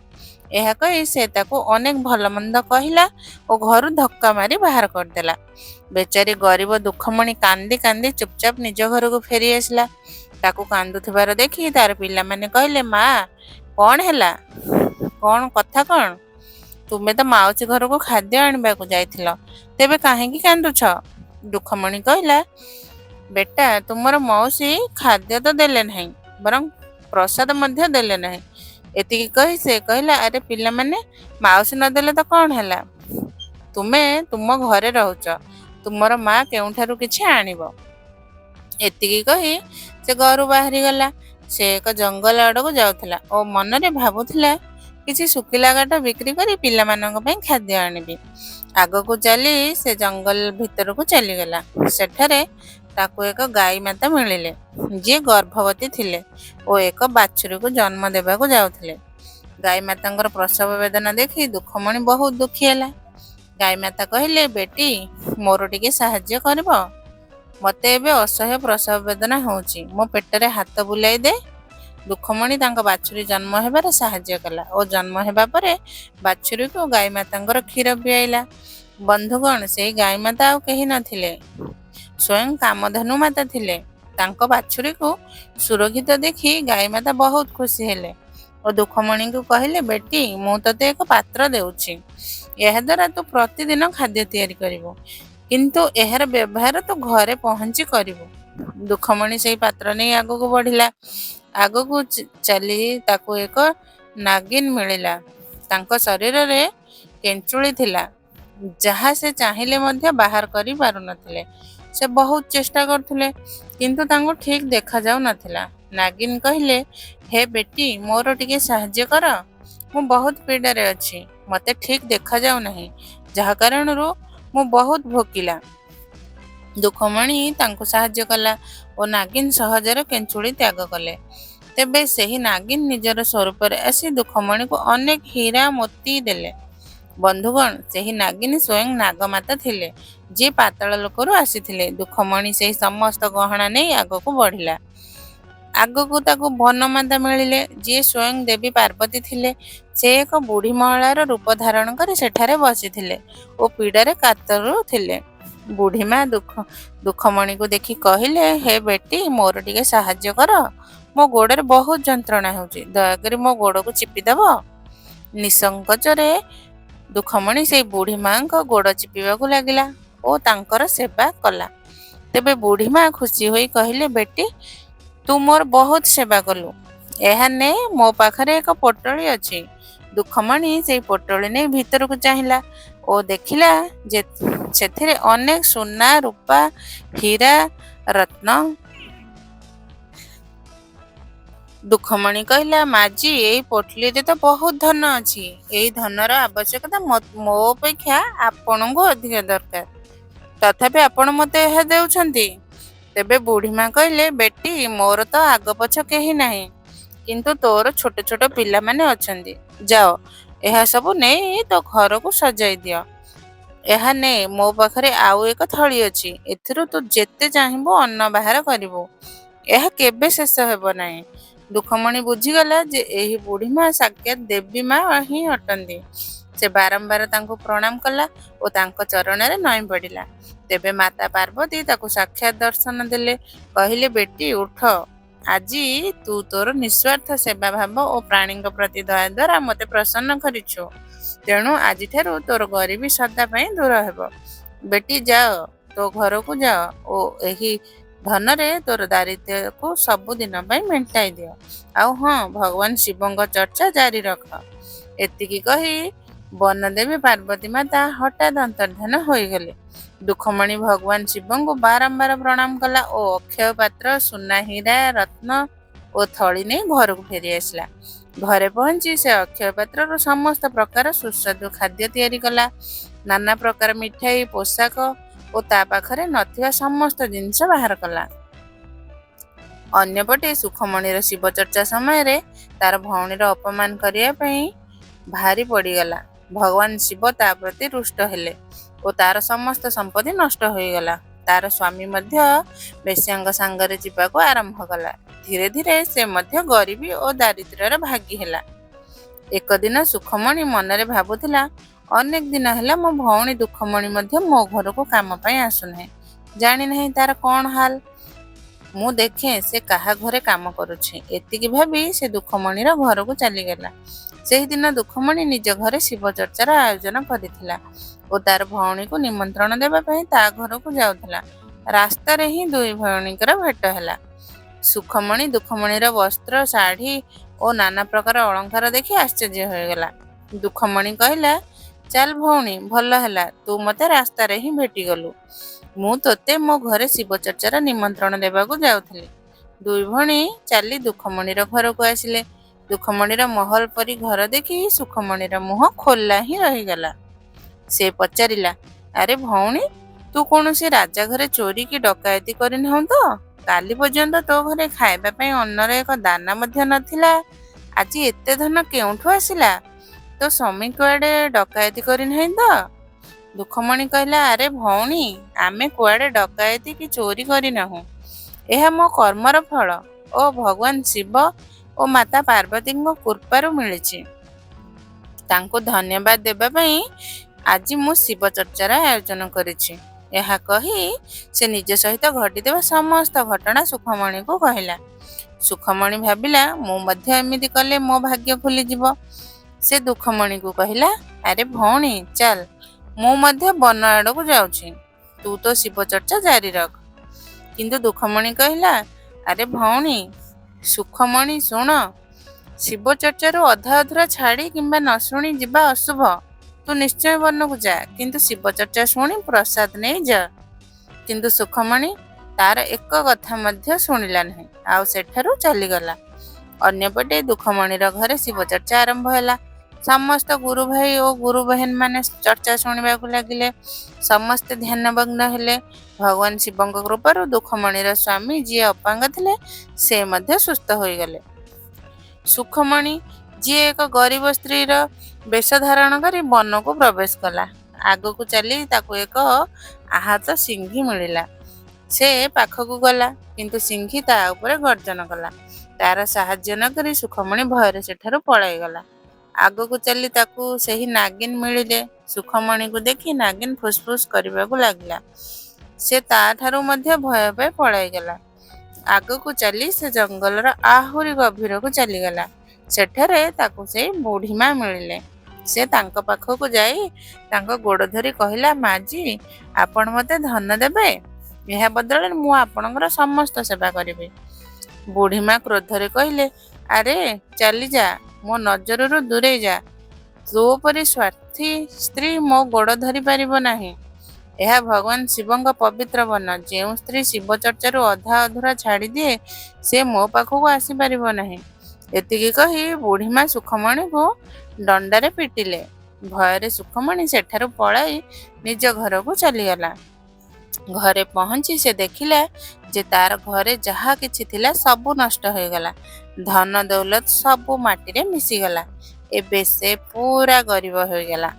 ଏହା କହି ସେ ତାକୁ ଅନେକ ଭଲ ମନ୍ଦ କହିଲା ଓ ଘରୁ ଧକ୍କା ମାରି ବାହାର କରିଦେଲା। ବେଚାରୀ ଗରିବ ଦୁଃଖମଣି କାନ୍ଦି କାନ୍ଦି ଚୁପଚାପ ନିଜ ଘରକୁ ଫେରି ଆସିଲା। ତାକୁ କାନ୍ଦୁଥିବାର ଦେଖି ତାର ପିଲାମାନେ କହିଲେ, ମା, କ'ଣ ହେଲା? କ'ଣ କଥା କ'ଣ? ତୁମେ ତ ମାଉସୀ ଘରକୁ ଖାଦ୍ୟ ଆଣିବାକୁ ଯାଇଥିଲ, ତେବେ କାହିଁକି କାନ୍ଦୁଛ? ଦୁଃଖମଣି କହିଲା, ବେଟା, ତୁମର ମାଉସୀ ଖାଦ୍ୟ ତ ଦେଲେ ନାହିଁ, ବରଂ ପ୍ରସାଦ ମଧ୍ୟ ଦେଲେ ନାହିଁ। ଏତିକି କହି ସେ କହିଲା, ଆରେ ପିଲାମାନେ, ମାଉସୀ ନଦେଲେ ତ କ'ଣ ହେଲା? ତୁମେ ତୁମ ଘରେ ରହୁଛ, ତୁମର ମା କେଉଁଠାରୁ କିଛି ଆଣିବ। ଏତିକି କହି ସେ ଘରୁ ବାହାରିଗଲା। ସେ ଏକ ଜଙ୍ଗଲ ଆଡ଼କୁ ଯାଉଥିଲା ଓ ମନରେ ଭାବୁଥିଲା, କିଛି ଶୁଖିଲା କାଠ ବିକ୍ରି କରି ପିଲାମାନଙ୍କ ପାଇଁ ଖାଦ୍ୟ ଆଣିବି। ଆଗକୁ ଚାଲି ସେ ଜଙ୍ଗଲ ଭିତରକୁ ଚାଲିଗଲା। ସେଠାରେ ତାକୁ ଏକ ଗାଈ ମାତା ମିଳିଲେ, ଯିଏ ଗର୍ଭବତୀ ଥିଲେ ଓ ଏକ ବାଛୁରୀକୁ ଜନ୍ମ ଦେବାକୁ ଯାଉଥିଲେ। ଗାଈ ମାତାଙ୍କର ପ୍ରସବ ବେଦନା ଦେଖି ଦୁଃଖମଣି ବହୁତ ଦୁଃଖୀ ହେଲା। ଗାଈ ମାତା କହିଲେ, ବେଟି, ମୋର ଟିକେ ସାହାଯ୍ୟ କରିବ? ମୋତେ ଏବେ ଅସହ୍ୟ ପ୍ରସବ ବେଦନା ହେଉଛି। ମୋ ପେଟରେ ହାତ ବୁଲାଇ ଦେ। ଦୁଃଖମଣି ତାଙ୍କ ବାଛୁରୀ ଜନ୍ମ ହେବାରେ ସାହାଯ୍ୟ କଲା ଓ ଜନ୍ମ ହେବା ପରେ ବାଛୁରୀକୁ ଗାଈ ମାତାଙ୍କର କ୍ଷୀର ପିଆଇଲା। ବନ୍ଧୁଗଣ, ସେଇ ଗାଈ ମାତା ଆଉ କେହି ନଥିଲେ, ସ୍ୱୟଂ କାମଧେନୁ ମାତା ଥିଲେ। ତାଙ୍କ ବାଛୁରୀକୁ ସୁରକ୍ଷିତ ଦେଖି ଗାଈ ମାତା ବହୁତ ଖୁସି ହେଲେ ଓ ଦୁଃଖମଣିଙ୍କୁ କହିଲେ, ବେଟି, ମୁଁ ତତେ ଏକ ପାତ୍ର ଦେଉଛି। ଏହାଦ୍ୱାରା ତୁ ପ୍ରତିଦିନ ଖାଦ୍ୟ ତିଆରି କରିବୁ, କିନ୍ତୁ ଏହାର ବ୍ୟବହାର ତୁ ଘରେ ପହଞ୍ଚି କରିବୁ। ଦୁଃଖମଣି ସେଇ ପାତ୍ର ନେଇ ଆଗକୁ ବଢିଲା। ଆଗକୁ ଚାଲି ତାକୁ ଏକ ନାଗିନ ମିଳିଲା। ତାଙ୍କ ଶରୀରରେ କେଞ୍ଚୁଳି ଥିଲା, ଯାହା ସେ ଚାହିଁଲେ ମଧ୍ୟ ବାହାର କରି ପାରୁନଥିଲେ। ସେ ବହୁତ ଚେଷ୍ଟା କରୁଥିଲେ, କିନ୍ତୁ ତାଙ୍କୁ ଠିକ ଦେଖାଯାଉ ନଥିଲା। ନାଗିନ କହିଲେ, ହେ ବେଟି, ମୋର ଟିକେ ସାହାଯ୍ୟ କର। ମୁଁ ବହୁତ ପୀଡ଼ାରେ ଅଛି। ମୋତେ ଠିକ ଦେଖାଯାଉ ନାହିଁ, ଯାହା କାରଣରୁ ମୁଁ ବହୁତ ଭୋକିଲା। ଦୁଃଖମଣି ତାଙ୍କୁ ସାହାଯ୍ୟ କଲା ଓ ନାଗିନ ସହଜରେ କେଞ୍ଚୁଳି ତ୍ୟାଗ କଲେ। ତେବେ ସେହି ନାଗିନ ନିଜର ସ୍ୱରୂପରେ ଆସି ଦୁଃଖମଣିକୁ ଅନେକ ହୀରା ମୋତି ଦେଲେ। ବନ୍ଧୁଗଣ, ସେହି ନାଗିନୀ ସ୍ୱୟଂ ନାଗମାତା ଥିଲେ, ଯିଏ ପାତାଳ ଲୋକରୁ ଆସିଥିଲେ। ଦୁଃଖମଣି ସେହି ସମସ୍ତ ଗହଣା ନେଇ ଆଗକୁ ବଢିଲା। ଆଗକୁ ତାକୁ ବନମାତା ମିଳିଲେ, ଯିଏ ସ୍ୱୟଂ ଦେବୀ ପାର୍ବତୀ ଥିଲେ। ସେ ଏକ ବୁଢ଼ୀ ମହିଳାର ରୂପ ଧାରଣ କରି ସେଠାରେ ବସିଥିଲେ ଓ ପୀଡ଼ାରେ କାତରୁଥିଲେ। ବୁଢ଼ୀମା ଦୁଃଖମଣିକୁ ଦେଖି କହିଲେ, ହେ ବେଟି, ମୋର ଟିକେ ସାହାଯ୍ୟ କର। ମୋ ଗୋଡ଼ରେ ବହୁତ ଯନ୍ତ୍ରଣା ହେଉଛି, ଦୟାକରି ମୋ ଗୋଡ଼କୁ ଚିପିଦେବ। ନିସଙ୍କୋଚରେ ଦୁଃଖମଣି ସେଇ ବୁଢ଼ୀ ମାଙ୍କ ଗୋଡ଼ ଚିପିବାକୁ ଲାଗିଲା ଓ ତାଙ୍କର ସେବା କଲା। ତେବେ ବୁଢ଼ୀ ମା ଖୁସି ହୋଇ କହିଲେ, ବେଟି, ତୁ ମୋର ବହୁତ ସେବା କଲୁ। ଏହା ନେ, ମୋ ପାଖରେ ଏକ ପୋଟଳି ଅଛି। ଦୁଃଖମଣି ସେଇ ପୋଟଳି ନେଇ ଭିତରକୁ ଚାହିଁଲା ଓ ଦେଖିଲା ଯେ ସେଥିରେ ଅନେକ ସୁନା, ରୂପା, ହୀରା, ରତ୍ନ। ଦୁଃଖମଣି କହିଲା, ମାଜି, ଏଇ ପୋଟଲିରେ ତ ବହୁତ ଧନ ଅଛି। ଏଇ ଧନର ଆବଶ୍ୟକତା ମୋ ଅପେକ୍ଷା ଆପଣଙ୍କୁ ଅଧିକ ଦରକାର, ତଥାପି ଆପଣ ମୋତେ ଏହା ଦେଉଛନ୍ତି। ତେବେ ବୁଢ଼ୀମା କହିଲେ, ବେଟି, ମୋର ତ ଆଗ ପଛ କେହି ନାହିଁ, କିନ୍ତୁ ତୋର ଛୋଟ ଛୋଟ ପିଲାମାନେ ଅଛନ୍ତି। ଯାଅ, ଏହା ସବୁ ନେଇ ତୋ ଘରକୁ ସଜାଇ ଦିଅ। ଏହା ନେ, ମୋ ପାଖରେ ଆଉ ଏକ ଥଳି ଅଛି। ଏଥିରୁ ତୁ ଯେତେ ଚାହିଁବୁ ଅନ୍ନ ବାହାର କରିବୁ। ଏହା କେବେ ଶେଷ ହେବ ନାହିଁ। ଦୁଃଖମଣି ବୁଝିଗଲା ଯେ ଏହି ବୁଢ଼ୀମା ସାକ୍ଷାତ ଦେବୀ ମା ହିଁ ଅଟନ୍ତି। ସେ ବାରମ୍ବାର ତାଙ୍କୁ ପ୍ରଣାମ କଲା ଓ ତାଙ୍କ ଚରଣରେ ନଇଁ ପଡ଼ିଲା। ତେବେ ମାତା ପାର୍ବତୀ ତାକୁ ସାକ୍ଷାତ ଦର୍ଶନ ଦେଲେ। କହିଲେ, ବେଟି, ଉଠ। ଆଜି ତୁ ତୋର ନିଃସ୍ୱାର୍ଥ ସେବା ଭାବ ଓ ପ୍ରାଣୀଙ୍କ ପ୍ରତି ଦୟା ଦ୍ୱାରା ମୋତେ ପ୍ରସନ୍ନ କରିଛୁ। ତେଣୁ ଆଜିଠାରୁ ତୋର ଗରିବୀ ସଦା ପାଇଁ ଦୂର ହେବ। ବେଟି, ଯାଅ, ତୋ ଘରକୁ ଯାଅ ଓ ଏହି ଧନରେ ତୋର ଦାରିଦ୍ର୍ୟକୁ ସବୁଦିନ ପାଇଁ ମେଣ୍ଟାଇ ଦିଅ। ଆଉ ହଁ, ଭଗବାନ ଶିବଙ୍କ ଚର୍ଚ୍ଚା ଜାରି ରଖ। ଏତିକି କହି ବନଦେବୀ ପାର୍ବତୀ ମାତା ହଠାତ୍ ଅନ୍ତର୍ଦ୍ଧାନ ହୋଇଗଲେ। ଦୁଃଖମଣି ଭଗବାନ ଶିବଙ୍କୁ ବାରମ୍ବାର ପ୍ରଣାମ କଲା ଓ ଅକ୍ଷୟ ପାତ୍ର, ସୁନା, ହୀରା, ରତ୍ନ ଓ ଥଳି ନେଇ ଘରକୁ ଫେରି ଆସିଲା। ଘରେ ପହଞ୍ଚି ସେ ଅକ୍ଷୟ ପାତ୍ରରୁ ସମସ୍ତ ପ୍ରକାର ସୁସ୍ୱାଦୁ ଖାଦ୍ୟ ତିଆରି କଲା। ନାନା ପ୍ରକାର ମିଠାଇ, ପୋଷାକ ଓ ତା ପାଖରେ ନଥିବା ସମସ୍ତ ଜିନିଷ ବାହାର କଲା। ଅନ୍ୟପଟେ ସୁଖମଣିର ଶିବଚର୍ଚ୍ଚା ସମୟରେ ତାର ଭଉଣୀର ଅପମାନ କରିବା ପାଇଁ ଭାରି ପଡ଼ିଗଲା। ଭଗବାନ ଶିବ ତା ପ୍ରତି ରୁଷ୍ଟ ହେଲେ ଓ ତାର ସମସ୍ତ ସମ୍ପତ୍ତି ନଷ୍ଟ ହୋଇଗଲା। ତାର ସ୍ୱାମୀ ମଧ୍ୟ ବେଶ୍ୟାଙ୍କ ସାଙ୍ଗରେ ଯିବାକୁ ଆରମ୍ଭ କଲା। ଧୀରେ ଧୀରେ ସେ ମଧ୍ୟ ଗରିବୀ ଓ ଦାରିଦ୍ର୍ୟର ଭାଗୀ ହେଲା। ଏକ ଦିନ ସୁଖମଣି ମନରେ ଭାବୁଥିଲା, ଅନେକ ଦିନ ହେଲା ମୋ ଭଉଣୀ ଦୁଃଖମଣି ମଧ୍ୟ ମୋ ଘରକୁ କାମ ପାଇଁ ଆସୁନାହିଁ। ଜାଣିନାହିଁ ତାର କ'ଣ ହାଲ। ମୁଁ ଦେଖେ ସେ କାହା ଘରେ କାମ କରୁଛି। ଏତିକି ଭାବି ସେ ଦୁଃଖମଣିର ଘରକୁ ଚାଲିଗଲା। ସେହିଦିନ ଦୁଃଖମଣି ନିଜ ଘରେ ଶିବଚର୍ଚ୍ଚାର ଆୟୋଜନ କରିଥିଲା ଓ ତାର ଭଉଣୀକୁ ନିମନ୍ତ୍ରଣ ଦେବା ପାଇଁ ତା ଘରକୁ ଯାଉଥିଲା। ରାସ୍ତାରେ ହିଁ ଦୁଇ ଭଉଣୀଙ୍କର ଭେଟ ହେଲା। ସୁଖମଣି ଦୁଃଖମଣିର ବସ୍ତ୍ର, ଶାଢ଼ୀ ଓ ନାନା ପ୍ରକାର ଅଳଙ୍କାର ଦେଖି ଆଶ୍ଚର୍ଯ୍ୟ ହୋଇଗଲା। ଦୁଃଖମଣି କହିଲା, ଚାଲ ଭଉଣୀ, ଭଲ ହେଲା ତୁ ମୋତେ ରାସ୍ତାରେ ହିଁ ଭେଟିଗଲୁ। ମୁଁ ତୋତେ ମୋ ଘରେ ଶିବଚର୍ଚ୍ଚାର ନିମନ୍ତ୍ରଣ ଦେବାକୁ ଯାଉଥିଲି। ଦୁଇ ଭଉଣୀ ଚାଲି ଦୁଃଖମଣିର ଘରକୁ ଆସିଲେ। ଦୁଃଖମଣିର ମହଲ ପରି ଘର ଦେଖି ସୁଖମଣିର ମୁହଁ ଖୋଲା ହିଁ ରହିଗଲା। ସେ ପଚାରିଲା, ଆରେ ଭଉଣୀ, ତୁ କୌଣସି ରାଜା ଘରେ ଚୋରି କି ଡକାୟତି କରିନାହୁଁ ତ? କାଲି ପର୍ଯ୍ୟନ୍ତ ତୋ ଘରେ ଖାଇବା ପାଇଁ ଅନ୍ନର ଏକ ଦାନା ମଧ୍ୟ ନଥିଲା। ଆଜି ଏତେ ଧନ କେଉଁଠୁ ଆସିଲା? ତୋ ସ୍ୱାମୀ କୁଆଡ଼େ ଡକାୟତି କରିନାହିଁ ତ? ଦୁଃଖମଣି କହିଲା, ଆରେ ଭଉଣୀ, ଆମେ କୁଆଡ଼େ ଡକାୟତି କି ଚୋରି କରିନାହୁଁ। ଏହା ମୋ କର୍ମର ଫଳ ଓ ଭଗବାନ ଶିବ ଓ ମାତା ପାର୍ବତୀଙ୍କ କୃପାରୁ ମିଳିଛି। ତାଙ୍କୁ ଧନ୍ୟବାଦ ଦେବା ପାଇଁ ଆଜି ମୁଁ ଶିବ ଚର୍ଚ୍ଚାର ଆୟୋଜନ କରିଛି। ଏହା କହି ସେ ନିଜ ସହିତ ଘଟିଥିବା ସମସ୍ତ ଘଟଣା ସୁଖମଣିକୁ କହିଲା। ସୁଖମଣି ଭାବିଲା, ମୁଁ ମଧ୍ୟ ଏମିତି କଲେ ମୋ ଭାଗ୍ୟ ଖୋଲିଯିବ। ସେ ଦୁଃଖମଣିକୁ କହିଲା, ଆରେ ଭଉଣୀ ଚାଲ, ମୁଁ ମଧ୍ୟ ବନ ଆଡ଼କୁ ଯାଉଛି, ତୁ ତ ଶିବ ଚର୍ଚ୍ଚା ଜାରି ରଖ। କିନ୍ତୁ ଦୁଃଖମଣି କହିଲା, ଆରେ ଭଉଣୀ ସୁଖମଣି ଶୁଣ, ଶିବ ଚର୍ଚ୍ଚାରୁ ଅଧା ଅଧୁରା ଛାଡ଼ି କିମ୍ବା ନ ଶୁଣି ଯିବା ଅଶୁଭ। ତୁ ନିଶ୍ଚୟ ବନକୁ ଯା, କିନ୍ତୁ ଶିବ ଚର୍ଚ୍ଚା ଶୁଣି ପ୍ରସାଦ ନେଇ ଯା। କିନ୍ତୁ ସୁଖମଣି ତାର ଏକ କଥା ମଧ୍ୟ ଶୁଣିଲା ନାହିଁ, ଆଉ ସେଠାରୁ ଚାଲିଗଲା। ଅନ୍ୟପଟେ ଦୁଃଖମଣିର ଘରେ ଶିବ ଚର୍ଚ୍ଚା ଆରମ୍ଭ ହେଲା। ସମସ୍ତ ଗୁରୁ ଭାଇ ଓ ଗୁରୁ ବହେନ ମାନେ ଚର୍ଚ୍ଚା ଶୁଣିବାକୁ ଲାଗିଲେ। ସମସ୍ତେ ଧ୍ୟାନମଗ୍ନ ହେଲେ। ଭଗବାନ ଶିବଙ୍କ କୃପାରୁ ଦୁଃଖମଣିର ସ୍ୱାମୀ ଯିଏ ଅପାଙ୍ଗ ଥିଲେ, ସେ ମଧ୍ୟ ସୁସ୍ଥ ହୋଇଗଲେ। ସୁଖମଣି ଯିଏ ଏକ ଗରିବ ସ୍ତ୍ରୀର ବେଶ ଧାରଣ କରି ବନକୁ ପ୍ରବେଶ କଲା। ଆଗକୁ ଚାଲି ତାକୁ ଏକ ଆହତ ସିଂହୀ ମିଳିଲା। ସେ ପାଖକୁ ଗଲା, କିନ୍ତୁ ସିଂହୀ ତା ଉପରେ ଗର୍ଜନ କଲା। ତାର ସାହାଯ୍ୟ ନ କରି ସୁଖମଣି ଭୟରେ ସେଠାରୁ ପଳାଇଗଲା। ଆଗକୁ ଚାଲି ତାକୁ ସେହି ନାଗିନ ମିଳିଲେ। ସୁଖମଣିକୁ ଦେଖି ନାଗିନ ଫୁସଫୁସ କରିବାକୁ ଲାଗିଲା। ସେ ତାଠାରୁ ମଧ୍ୟ ଭୟ ପାଇ ପଳାଇଗଲା। ଆଗକୁ ଚାଲି ସେ ଜଙ୍ଗଲର ଆହୁରି ଗଭୀରକୁ ଚାଲିଗଲା। ସେଠାରେ ତାକୁ ସେଇ ବୁଢ଼ୀମା ମିଳିଲେ। ସେ ତାଙ୍କ ପାଖକୁ ଯାଇ ତାଙ୍କ ଗୋଡ଼ ଧରି କହିଲା, ମାଜି, ଆପଣ ମୋତେ ଧନ ଦେବେ? ଏହା ବଦଳରେ ମୁଁ ଆପଣଙ୍କର ସମସ୍ତ ସେବା କରିବି। ବୁଢ଼ୀମା କ୍ରୋଧରେ କହିଲେ, ଆରେ ଚାଲିଯା, ମୋ ନଜରରୁ ଦୂରେଇ ଯା। ତୋ ପରି ସ୍ୱାର୍ଥୀ ସ୍ତ୍ରୀ ମୋ ଗୋଡ଼ ଧରି ପାରିବ ନାହିଁ। ଏହା ଭଗବାନ ଶିବଙ୍କ ପବିତ୍ର ବନ। ଯେଉଁ ସ୍ତ୍ରୀ ଶିବ ଚର୍ଚ୍ଚାରୁ ଅଧା ଅଧୁରା ଛାଡ଼ିଦିଏ, ସେ ମୋ ପାଖକୁ ଆସିପାରିବ ନାହିଁ। ଏତିକି କହି ବୁଢ଼ୀମା ସୁଖମଣିକୁ ଦଣ୍ଡାରେ ପିଟିଲେ। ଭୟରେ ସୁଖମଣି ସେଠାରୁ ପଳାଇ ନିଜ ଘରକୁ ଚାଲିଗଲା। ଘରେ ପହଞ୍ଚି ସେ ଦେଖିଲା ଯେ ତାର ଘରେ ଯାହା କିଛି ଥିଲା ସବୁ ନଷ୍ଟ ହୋଇଗଲା। ଧନ ଦୌଲତ ସବୁ ମାଟିରେ ମିଶିଗଲା। ଏବେ ସେ ପୁରା ଗରିବ ହୋଇଗଲା।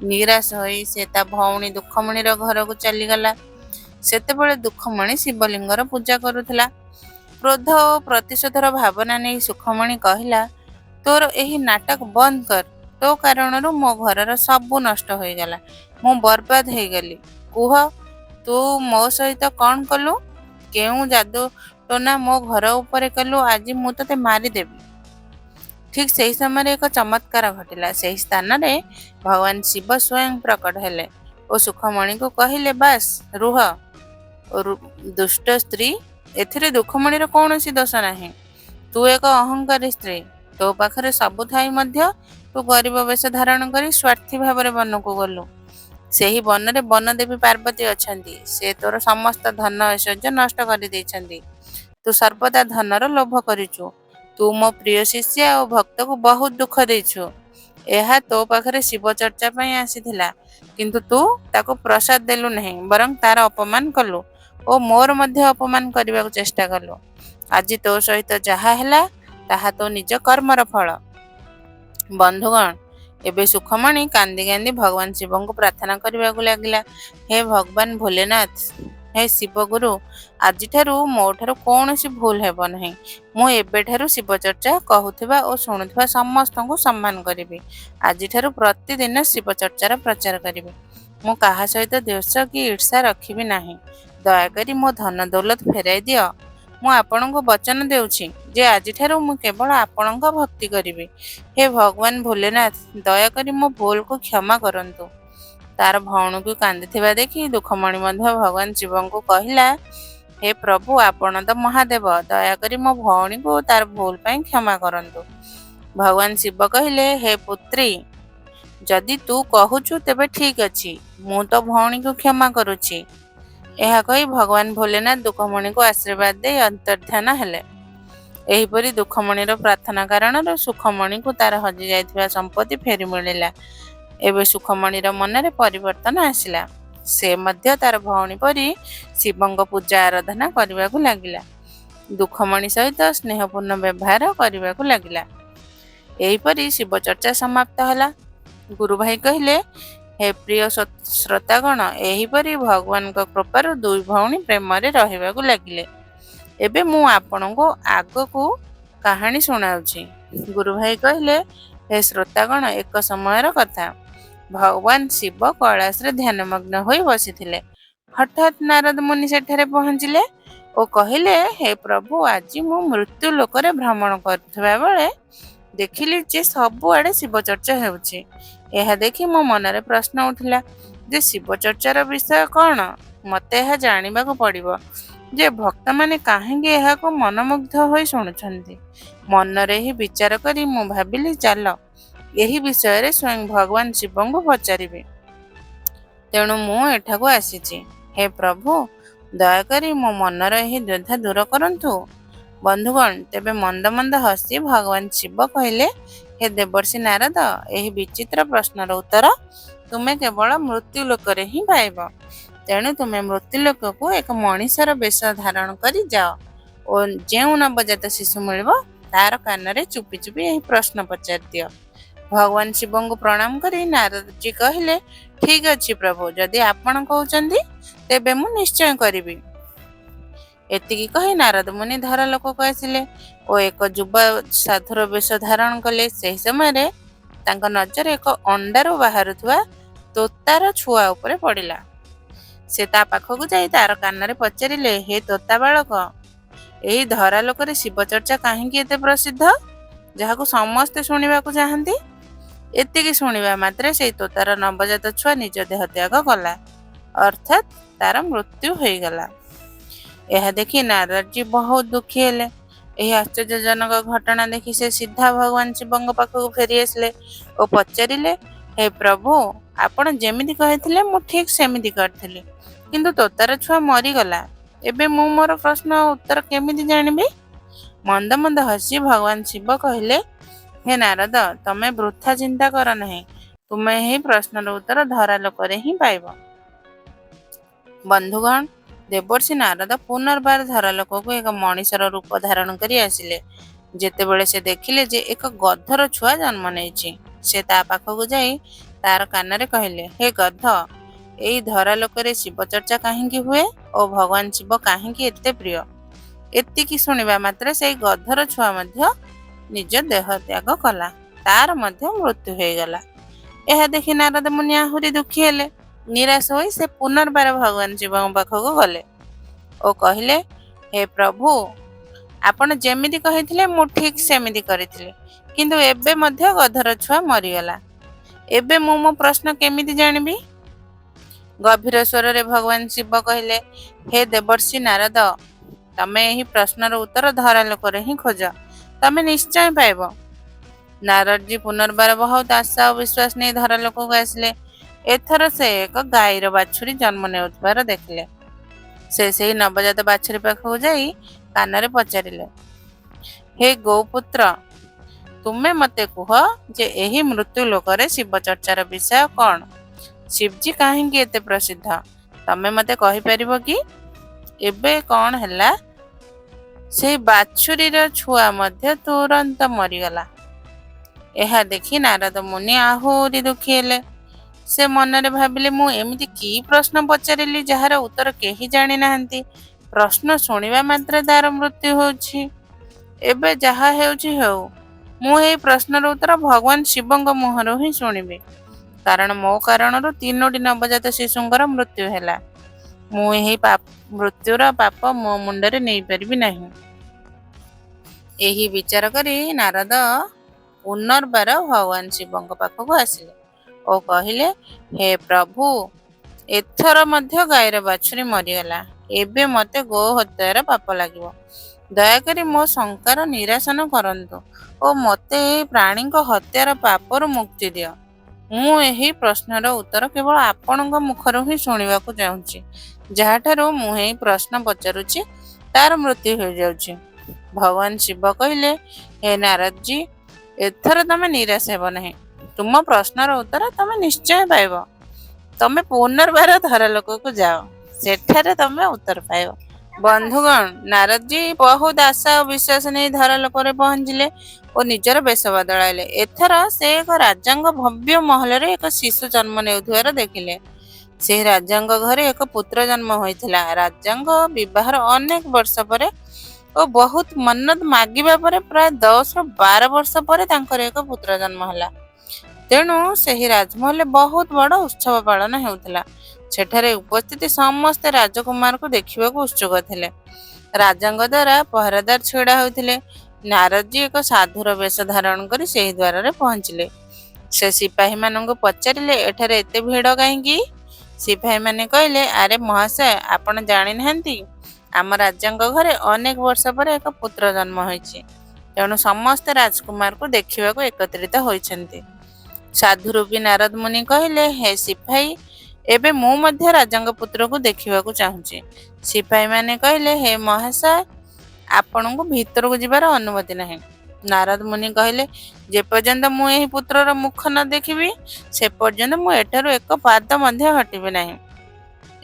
ନିରାଶ ହୋଇ ସେ ତା ଭଉଣୀ ଦୁଃଖମଣିର ଘରକୁ ଚାଲିଗଲା। ସେତେବେଳେ ଦୁଃଖମଣି ଶିବଲିଙ୍ଗର ପୂଜା କରୁଥିଲା। କ୍ରୋଧ ଓ ପ୍ରତିଶୋଧର ଭାବନା ନେଇ ସୁଖମଣି କହିଲା, ତୋର ଏହି ନାଟକ ବନ୍ଦ କର। ତୋ କାରଣରୁ ମୋ ଘରର ସବୁ ନଷ୍ଟ ହୋଇଗଲା। ମୁଁ ବର୍ବାଦ ହେଇଗଲି। କୁହ, ତୁ ମୋ ସହିତ କ'ଣ କଲୁ? କେଉଁ ଯାଦୁ ଟୋନା ମୋ ଘର ଉପରେ କଲୁ? ଆଜି ମୁଁ ତୋତେ ମାରିଦେବି। ଠିକ୍ ସେହି ସମୟରେ ଏକ ଚମତ୍କାର ଘଟିଲା। ସେହି ସ୍ଥାନରେ ଭଗବାନ ଶିବ ସ୍ୱୟଂ ପ୍ରକଟ ହେଲେ ଓ ସୁଖମଣିକୁ କହିଲେ, ବାସ୍ ରୁହ ଦୁଷ୍ଟ ସ୍ତ୍ରୀ, ଏଥିରେ ଦୁଃଖମଣିର କୌଣସି ଦୋଷ ନାହିଁ। ତୁ ଏକ ଅହଙ୍କାରୀ ସ୍ତ୍ରୀ। ତୋ ପାଖରେ ସବୁ ଥାଇ ମଧ୍ୟ ତୁ ଗରିବ ବେଶ ଧାରଣ କରି ସ୍ୱାର୍ଥୀ ଭାବରେ ବନକୁ ଗଲୁ। ସେହି ବନରେ ବନଦେବୀ ପାର୍ବତୀ ଅଛନ୍ତି। ସେ ତୋର ସମସ୍ତ ଧନ ଐଶ୍ୱର୍ଯ୍ୟ ନଷ୍ଟ କରିଦେଇଛନ୍ତି। ତୁ ସର୍ବଦା ଧନର ଲୋଭ କରିଛୁ। ତୁ ମୋ ପ୍ରିୟ ଶିଷ୍ୟା ଓ ଭକ୍ତକୁ ବହୁତ ଦୁଃଖ ଦେଇଛୁ। ଏହା ତୋ ପାଖରେ ଶିବ ଚର୍ଚ୍ଚା ପାଇଁ ଆସିଥିଲା, କିନ୍ତୁ ତୁ ତାକୁ ପ୍ରସାଦ ଦେଲୁ ନାହିଁ, ବରଂ ତାର ଅପମାନ କଲୁ ଓ ମୋର ମଧ୍ୟ ଅପମାନ କରିବାକୁ ଚେଷ୍ଟା କଲୁ। ଆଜି ତୋ ସହିତ ଯାହା ହେଲା, ତାହା ତୋ ନିଜ କର୍ମର ଫଳ। ବନ୍ଧୁଗଣ, ଏବେ ସୁଖମଣି କାନ୍ଦି କାନ୍ଦି ଭଗବାନ ଶିବଙ୍କୁ ପ୍ରାର୍ଥନା କରିବାକୁ ଲାଗିଲା। ହେ ଭଗବାନ ଭୋଲେନାଥ, ହେ ଶିବଗୁରୁ, ଆଜିଠାରୁ ମୋ ଠାରୁ କୌଣସି ଭୁଲ ହେବ ନାହିଁ। ମୁଁ ଏବେଠାରୁ ଶିବ ଚର୍ଚ୍ଚା କହୁଥିବା ଓ ଶୁଣୁଥିବା ସମସ୍ତଙ୍କୁ ସମ୍ମାନ କରିବି। ଆଜିଠାରୁ ପ୍ରତିଦିନ ଶିବ ଚର୍ଚ୍ଚାର ପ୍ରଚାର କରିବି। ମୁଁ କାହା ସହିତ ଦ୍ୱେଷ କି ଈର୍ଷା ରଖିବି ନାହିଁ। ଦୟାକରି ମୋ ଧନ ଦୌଲତ ଫେରାଇ ଦିଅ। ମୁଁ ଆପଣଙ୍କୁ ବଚନ ଦେଉଛି ଯେ ଆଜିଠାରୁ ମୁଁ କେବଳ ଆପଣଙ୍କ ଭକ୍ତି କରିବି। ହେ ଭଗବାନ ଭୋଲେନାଥ, ଦୟାକରି ମୋ ଭୁଲକୁ କ୍ଷମା କରନ୍ତୁ। ତାର ଭଉଣୀକୁ କାନ୍ଦିଥିବା ଦେଖି ଦୁଃଖମଣି ମଧ୍ୟ ଭଗବାନ ଶିବଙ୍କୁ କହିଲା, ହେ ପ୍ରଭୁ, ଆପଣ ତ ମହାଦେବ, ଦୟାକରି ମୋ ଭଉଣୀକୁ ତାର ଭୁଲ ପାଇଁ କ୍ଷମା କରନ୍ତୁ। ଭଗବାନ ଶିବ କହିଲେ, ହେ ପୁତ୍ରୀ, ଯଦି ତୁ କହୁଛୁ ତେବେ ଠିକ୍ ଅଛି, ମୁଁ ତ ଭଉଣୀକୁ କ୍ଷମା କରୁଛି। ଏହା କହି ଭଗବାନ ଭୋଲେନାଥ ଦୁଃଖମଣିକୁ ଆଶୀର୍ବାଦ ଦେଇ ଅନ୍ତର୍ଦ୍ଧାନ ହେଲେ। ଏହିପରି ଦୁଃଖମଣିର ପ୍ରାର୍ଥନା କାରଣରୁ ସୁଖମଣିକୁ ତାର ହଜିଯାଇଥିବା ସମ୍ପତ୍ତି ଫେରି ମିଳିଲା। ଏବେ ସୁଖମଣିର ମନରେ ପରିବର୍ତ୍ତନ ଆସିଲା। ସେ ମଧ୍ୟ ତାର ଭଉଣୀ ପରି ଶିବଙ୍କ ପୂଜା ଆରାଧନା କରିବାକୁ ଲାଗିଲା। ଦୁଃଖମଣି ସହିତ ସ୍ନେହପୂର୍ଣ୍ଣ ବ୍ୟବହାର କରିବାକୁ ଲାଗିଲା। ଏହିପରି ଶିବ ଚର୍ଚ୍ଚା ସମାପ୍ତ ହେଲା। ଗୁରୁ ଭାଇ କହିଲେ, ହେ ପ୍ରିୟ ଶ୍ରୋତାଗଣ, ଏହିପରି ଭଗବାନଙ୍କ କୃପାରୁ ଦୁଇ ଭଉଣୀ ପ୍ରେମରେ ରହିବାକୁ ଲାଗିଲେ। ଏବେ ମୁଁ ଆପଣଙ୍କୁ ଆଗକୁ କାହାଣୀ ଶୁଣାଉଛି। ଗୁରୁ ଭାଇ କହିଲେ, ହେ ଶ୍ରୋତାଗଣ, ଏକ ସମୟର କଥା। ଭଗବାନ ଶିବ କୈଳାସରେ ଧ୍ୟାନମଗ୍ନ ହୋଇ ବସିଥିଲେ। ହଠାତ୍ ନାରଦ ମୁନି ସେଠାରେ ପହଞ୍ଚିଲେ ଓ କହିଲେ, ହେ ପ୍ରଭୁ, ଆଜି ମୁଁ ମୃତ୍ୟୁ ଲୋକରେ ଭ୍ରମଣ କରୁଥିବା ବେଳେ ଦେଖିଲି ଯେ ସବୁଆଡ଼େ ଶିବ ଚର୍ଚ୍ଚା ହେଉଛି। ଏହା ଦେଖି ମୋ ମନରେ ପ୍ରଶ୍ନ ଉଠିଲା ଯେ ଶିବ ଚର୍ଚ୍ଚାର ବିଷୟ କ'ଣ? ମୋତେ ଏହା ଜାଣିବାକୁ ପଡ଼ିବ ଯେ ଭକ୍ତମାନେ କାହିଁକି ଏହାକୁ ମନମୁଗ୍ଧ ହୋଇ ଶୁଣୁଛନ୍ତି। ମନରେ ହିଁ ବିଚାର କରି ମୁଁ ଭାବିଲି, ଚାଲ ଏହି ବିଷୟରେ ସ୍ୱୟଂ ଭଗବାନ ଶିବଙ୍କୁ ପଚାରିବି। ତେଣୁ ମୁଁ ଏଠାକୁ ଆସିଛି। ହେ ପ୍ରଭୁ, ଦୟାକରି ମୋ ମନର ଏହି ଦ୍ୱିଧା ଦୂର କରନ୍ତୁ। ବନ୍ଧୁଗଣ, ତେବେ ମନ୍ଦ ମନ୍ଦ ହସି ଭଗବାନ ଶିବ କହିଲେ, ହେ ଦେବର୍ଷି ନାରଦ, ଏହି ବିଚିତ୍ର ପ୍ରଶ୍ନର ଉତ୍ତର ତୁମେ କେବଳ ମୃତ୍ୟୁ ଲୋକରେ ହିଁ ପାଇବ। ତେଣୁ ତୁମେ ମୃତ୍ୟୁ ଲୋକକୁ ଏକ ମଣିଷର ବେଶ ଧାରଣ କରି ଯାଅ ଓ ଯେଉଁ ନବଜାତ ଶିଶୁ ମିଳିବ ତାର କାନରେ ଚୁପି ଚୁପି ଏହି ପ୍ରଶ୍ନ ପଚାରି ଦିଅ। ଭଗବାନ ଶିବଙ୍କୁ ପ୍ରଣାମ କରି ନାରଦଜୀ କହିଲେ, ଠିକ୍ ଅଛି ପ୍ରଭୁ, ଯଦି ଆପଣ କହୁଛନ୍ତି ତେବେ ମୁଁ ନିଶ୍ଚୟ କରିବି। ଏତିକି କହି ନାରଦ ମୁନି ଧରା ଲୋକକୁ ଆସିଲେ ଓ ଏକ ଯୁବ ସାଧୁର ବେଶ ଧାରଣ କଲେ। ସେହି ସମୟରେ ତାଙ୍କ ନଜର ଏକ ଅଣ୍ଡାରୁ ବାହାରୁଥିବା ତୋତାର ଛୁଆ ଉପରେ ପଡ଼ିଲା। ସେ ତା ପାଖକୁ ଯାଇ ତାର କାନରେ ପଚାରିଲେ, ହେ ତୋତା ବାଳକ, ଏହି ଧରା ଲୋକରେ ଶିବ ଚର୍ଚ୍ଚା କାହିଁକି ଏତେ ପ୍ରସିଦ୍ଧ, ଯାହାକୁ ସମସ୍ତେ ଶୁଣିବାକୁ ଚାହାନ୍ତି? ଏତିକି ଶୁଣିବା ମାତ୍ରେ ସେଇ ତୋତାର ନବଜାତ ଛୁଆ ନିଜ ଦେହ ତ୍ୟାଗ କଲା, ଅର୍ଥାତ୍ ତାର ମୃତ୍ୟୁ ହୋଇଗଲା। ଏହା ଦେଖି ନାରଦଜୀ ବହୁତ ଦୁଃଖୀ ହେଲେ। ଏହି ଆଶ୍ଚର୍ଯ୍ୟଜନକ ଘଟଣା ଦେଖି ସେ ସିଧା ଭଗବାନ ଶିବଙ୍କ ପାଖକୁ ଫେରି ଆସିଲେ ଓ ପଚାରିଲେ, ହେ ପ୍ରଭୁ, ଆପଣ ଯେମିତି କହିଥିଲେ ମୁଁ ଠିକ୍ ସେମିତି କରିଥିଲି, କିନ୍ତୁ ତୋତାର ଛୁଆ ମରିଗଲା। ଏବେ ମୁଁ ମୋର ପ୍ରଶ୍ନ ଉତ୍ତର କେମିତି ଜାଣିବି? ମନ୍ଦ ମନ୍ଦ ହସି ଭଗବାନ ଶିବ କହିଲେ, ହେ ନାରଦ, ତମେ ବୃଥା ଚିନ୍ତା କର ନାହିଁ। ତୁମେ ଏହି ପ୍ରଶ୍ନର ଉତ୍ତର ଧରା ଲୋକରେ ହିଁ ପାଇବ। ବନ୍ଧୁଗଣ, ଦେବର୍ଷି ନାରଦ ପୁନର୍ବାର ଧରା ଲୋକକୁ ଏକ ମଣିଷର ରୂପ ଧାରଣ କରି ଆସିଲେ। ଯେତେବେଳେ ସେ ଦେଖିଲେ ଯେ ଏକ ଗଧର ଛୁଆ ଜନ୍ମ ନେଇଛି, ସେ ତା ପାଖକୁ ଯାଇ ତାର କାନରେ କହିଲେ, ହେ ଗଧ, ଏଇ ଧରା ଲୋକରେ ଶିବ ଚର୍ଚ୍ଚା କାହିଁକି ହୁଏ ଓ ଭଗବାନ ଶିବ କାହିଁକି ଏତେ ପ୍ରିୟ? ଏତିକି ଶୁଣିବା ମାତ୍ରେ ସେଇ ଗଧର ଛୁଆ ମଧ୍ୟ ନିଜ ଦେହ ତ୍ୟାଗ କଲା, ତାର ମଧ୍ୟ ମୃତ୍ୟୁ ହୋଇଗଲା। ଏହା ଦେଖି ନାରଦ ମୁନି ଆହୁରି ଦୁଃଖୀ ହେଲେ। ନିରାଶ ହୋଇ ସେ ପୁନର୍ବାର ଭଗବାନ ଶିବଙ୍କ ପାଖକୁ ଗଲେ ଓ କହିଲେ, ହେ ପ୍ରଭୁ, ଆପଣ ଯେମିତି କହିଥିଲେ ମୁଁ ଠିକ୍ ସେମିତି କରିଥିଲି, କିନ୍ତୁ ଏବେ ମଧ୍ୟ ଗଧର ଛୁଆ ମରିଗଲା। ଏବେ ମୁଁ ମୋ ପ୍ରଶ୍ନ କେମିତି ଜାଣିବି? ଗଭୀର ସ୍ୱରରେ ଭଗବାନ ଶିବ କହିଲେ, ହେ ଦେବର୍ଷି ନାରଦ, ତମେ ଏହି ପ୍ରଶ୍ନର ଉତ୍ତର ଧରା ଲୋକରେ ହିଁ ଖୋଜ, ତମେ ନିଶ୍ଚୟ ପାଇବ। ନାରଦଜୀ ପୁନର୍ବାର ବହୁତ ଆଶା ଓ ବିଶ୍ୱାସ ନେଇ ଧରା ଲୋକକୁ ଆସିଲେ। ଏଥର ସେ ଏକ ଗାଈର ବାଛୁରୀ ଜନ୍ମ ନେଉଥିବାର ଦେଖିଲେ। ସେ ସେହି ନବଜାତ ବାଛୁରୀ ପାଖକୁ ଯାଇ କାନରେ ପଚାରିଲେ, ହେ ଗୋପୁତ୍ର, ତୁମେ ମୋତେ କୁହ ଯେ ଏହି ମୃତ୍ୟୁ ଲୋକରେ ଶିବ ଚର୍ଚ୍ଚାର ବିଷୟ କ'ଣ? ଶିବଜୀ କାହିଁକି ଏତେ ପ୍ରସିଦ୍ଧ, ତମେ ମୋତେ କହିପାରିବ କି? ଏବେ କ'ଣ ହେଲା? ସେହି ବାଛୁରୀର ଛୁଆ ମଧ୍ୟ ତୁରନ୍ତ ମରିଗଲା। ଏହା ଦେଖି ନାରଦ ମୁନି ଆହୁରି ଦୁଃଖୀ ହେଲେ। ସେ ମନରେ ଭାବିଲେ, ମୁଁ ଏମିତି କି ପ୍ରଶ୍ନ ପଚାରିଲି ଯାହାର ଉତ୍ତର କେହି ଜାଣିନାହାନ୍ତି। ପ୍ରଶ୍ନ ଶୁଣିବା ମାତ୍ରେ ତାର ମୃତ୍ୟୁ ହେଉଛି। ଏବେ ଯାହା ହେଉଛି ହେଉ, ମୁଁ ଏହି ପ୍ରଶ୍ନର ଉତ୍ତର ଭଗବାନ ଶିବଙ୍କ ମୁହଁରୁ ହିଁ ଶୁଣିବି, କାରଣ ମୋ କାରଣରୁ 3ଟି ନବଜାତ ଶିଶୁଙ୍କର ମୃତ୍ୟୁ ହେଲା। ମୁଁ ଏହି ମୃତ୍ୟୁର ପାପ ମୋ ମୁଣ୍ଡରେ ନେଇପାରିବି ନାହିଁ। ଏହି ବିଚାର କରି ନାରଦ ପୁନର୍ବାର ଭଗବାନ ଶିବଙ୍କ ପାଖକୁ ଆସିଲେ ଓ କହିଲେ, ହେ ପ୍ରଭୁ, ଏଥର ମଧ୍ୟ ଗାଈର ବାଛୁରୀ ମରିଗଲା। ଏବେ ମୋତେ ଗୋ ହତ୍ୟାର ପାପ ଲାଗିବ। ଦୟାକରି ମୋ ଶଙ୍କାର ନିରାସନ କରନ୍ତୁ ଓ ମୋତେ ଏହି ପ୍ରାଣୀଙ୍କ ହତ୍ୟାର ପାପରୁ ମୁକ୍ତି ଦିଅ। ମୁଁ ଏହି ପ୍ରଶ୍ନର ଉତ୍ତର କେବଳ ଆପଣଙ୍କ ମୁଖରୁ ହିଁ ଶୁଣିବାକୁ ଚାହୁଁଛି। ଯାହାଠାରୁ ମୁଁ ଏହି ପ୍ରଶ୍ନ ପଚାରୁଛି ତାର ମୃତ୍ୟୁ ହୋଇଯାଉଛି। ଭଗବାନ ଶିବ କହିଲେ, ହେ ନାରଦଜୀ, ଏଥର ତମେ ନିରାଶ ହେବ ନାହିଁ। ତୁମ ପ୍ରଶ୍ନର ଉତ୍ତର ତମେ ନିଶ୍ଚୟ ପାଇବ। ତମେ ପୁନର୍ବାର ଧରା ଲୋକକୁ ଯାଅ, ସେଠାରେ ତମେ ଉତ୍ତର ପାଇବ। ବନ୍ଧୁଗଣ, ନାରଦଜୀ ବହୁତ ଆଶା ଓ ବିଶ୍ୱାସ ନେଇ ଧରା ଲୋକରେ ପହଞ୍ଚିଲେ ଓ ନିଜର ବେଶ ବଦଳାଇଲେ। ଏଥର ସେ ଏକ ରାଜାଙ୍କ ଭବ୍ୟ ମହଲରେ ଏକ ଶିଶୁ ଜନ୍ମ ନେଉଥିବାର ଦେଖିଲେ। ସେହି ରାଜାଙ୍କ ଘରେ ଏକ ପୁତ୍ର ଜନ୍ମ ହୋଇଥିଲା। ରାଜାଙ୍କ ବିବାହର ଅନେକ ବର୍ଷ ପରେ ଓ ବହୁତ ମନ୍ନତ ମାଗିବା ପରେ ପ୍ରାୟ 10 ରୁ 12 ବର୍ଷ ପରେ ତାଙ୍କର ଏକ ପୁତ୍ର ଜନ୍ମ ହେଲା। ତେଣୁ ସେହି ରାଜମହଲରେ ବହୁତ ବଡ଼ ଉତ୍ସବ ପାଳନ ହେଉଥିଲା। ସେଠାରେ ଉପସ୍ଥିତ ସମସ୍ତେ ରାଜକୁମାରକୁ ଦେଖିବାକୁ ଉତ୍ସୁକ ଥିଲେ। ରାଜାଙ୍କ ଦ୍ୱାରା ପହରାଦାର ଛିଡ଼ା ହୋଇଥିଲେ। ନାରଦଜୀ ଏକ ସାଧୁର ବେଶ ଧାରଣ କରି ସେହି ଦ୍ୱାରରେ ପହଞ୍ଚିଲେ। ସେ ସିପାହୀମାନଙ୍କୁ ପଚାରିଲେ, ଏଠାରେ ଏତେ ଭିଡ଼ କାହିଁକି? ସିପାହୀମାନେ କହିଲେ, ଆରେ ମହାଶୟ, ଆପଣ ଜାଣିନାହାନ୍ତି? ଆମ ରାଜାଙ୍କ ଘରେ ଅନେକ ବର୍ଷ ପରେ ଏକ ପୁତ୍ର ଜନ୍ମ ହୋଇଛି। ତେଣୁ ସମସ୍ତେ ରାଜକୁମାରକୁ ଦେଖିବାକୁ ଏକତ୍ରିତ ହୋଇଛନ୍ତି। ସାଧୁରୂପୀ ନାରଦ ମୁନି କହିଲେ, ହେ ସିପାହୀ, ଏବେ ମୁଁ ମଧ୍ୟ ରାଜାଙ୍କ ପୁତ୍ରକୁ ଦେଖିବାକୁ ଚାହୁଁଛି। ସିପାହୀମାନେ କହିଲେ, ହେ ମହାଶୟ, ଆପଣଙ୍କୁ ଭିତରକୁ ଯିବାର ଅନୁମତି ନାହିଁ। ନାରଦ ମୁନି କହିଲେ, ଯେପର୍ଯ୍ୟନ୍ତ ମୁଁ ଏହି ପୁତ୍ରର ମୁଖ ନ ଦେଖିବି ସେ ପର୍ଯ୍ୟନ୍ତ ମୁଁ ଏଠାରୁ ଏକ ପାଦ ମଧ୍ୟ ହଟିବି ନାହିଁ।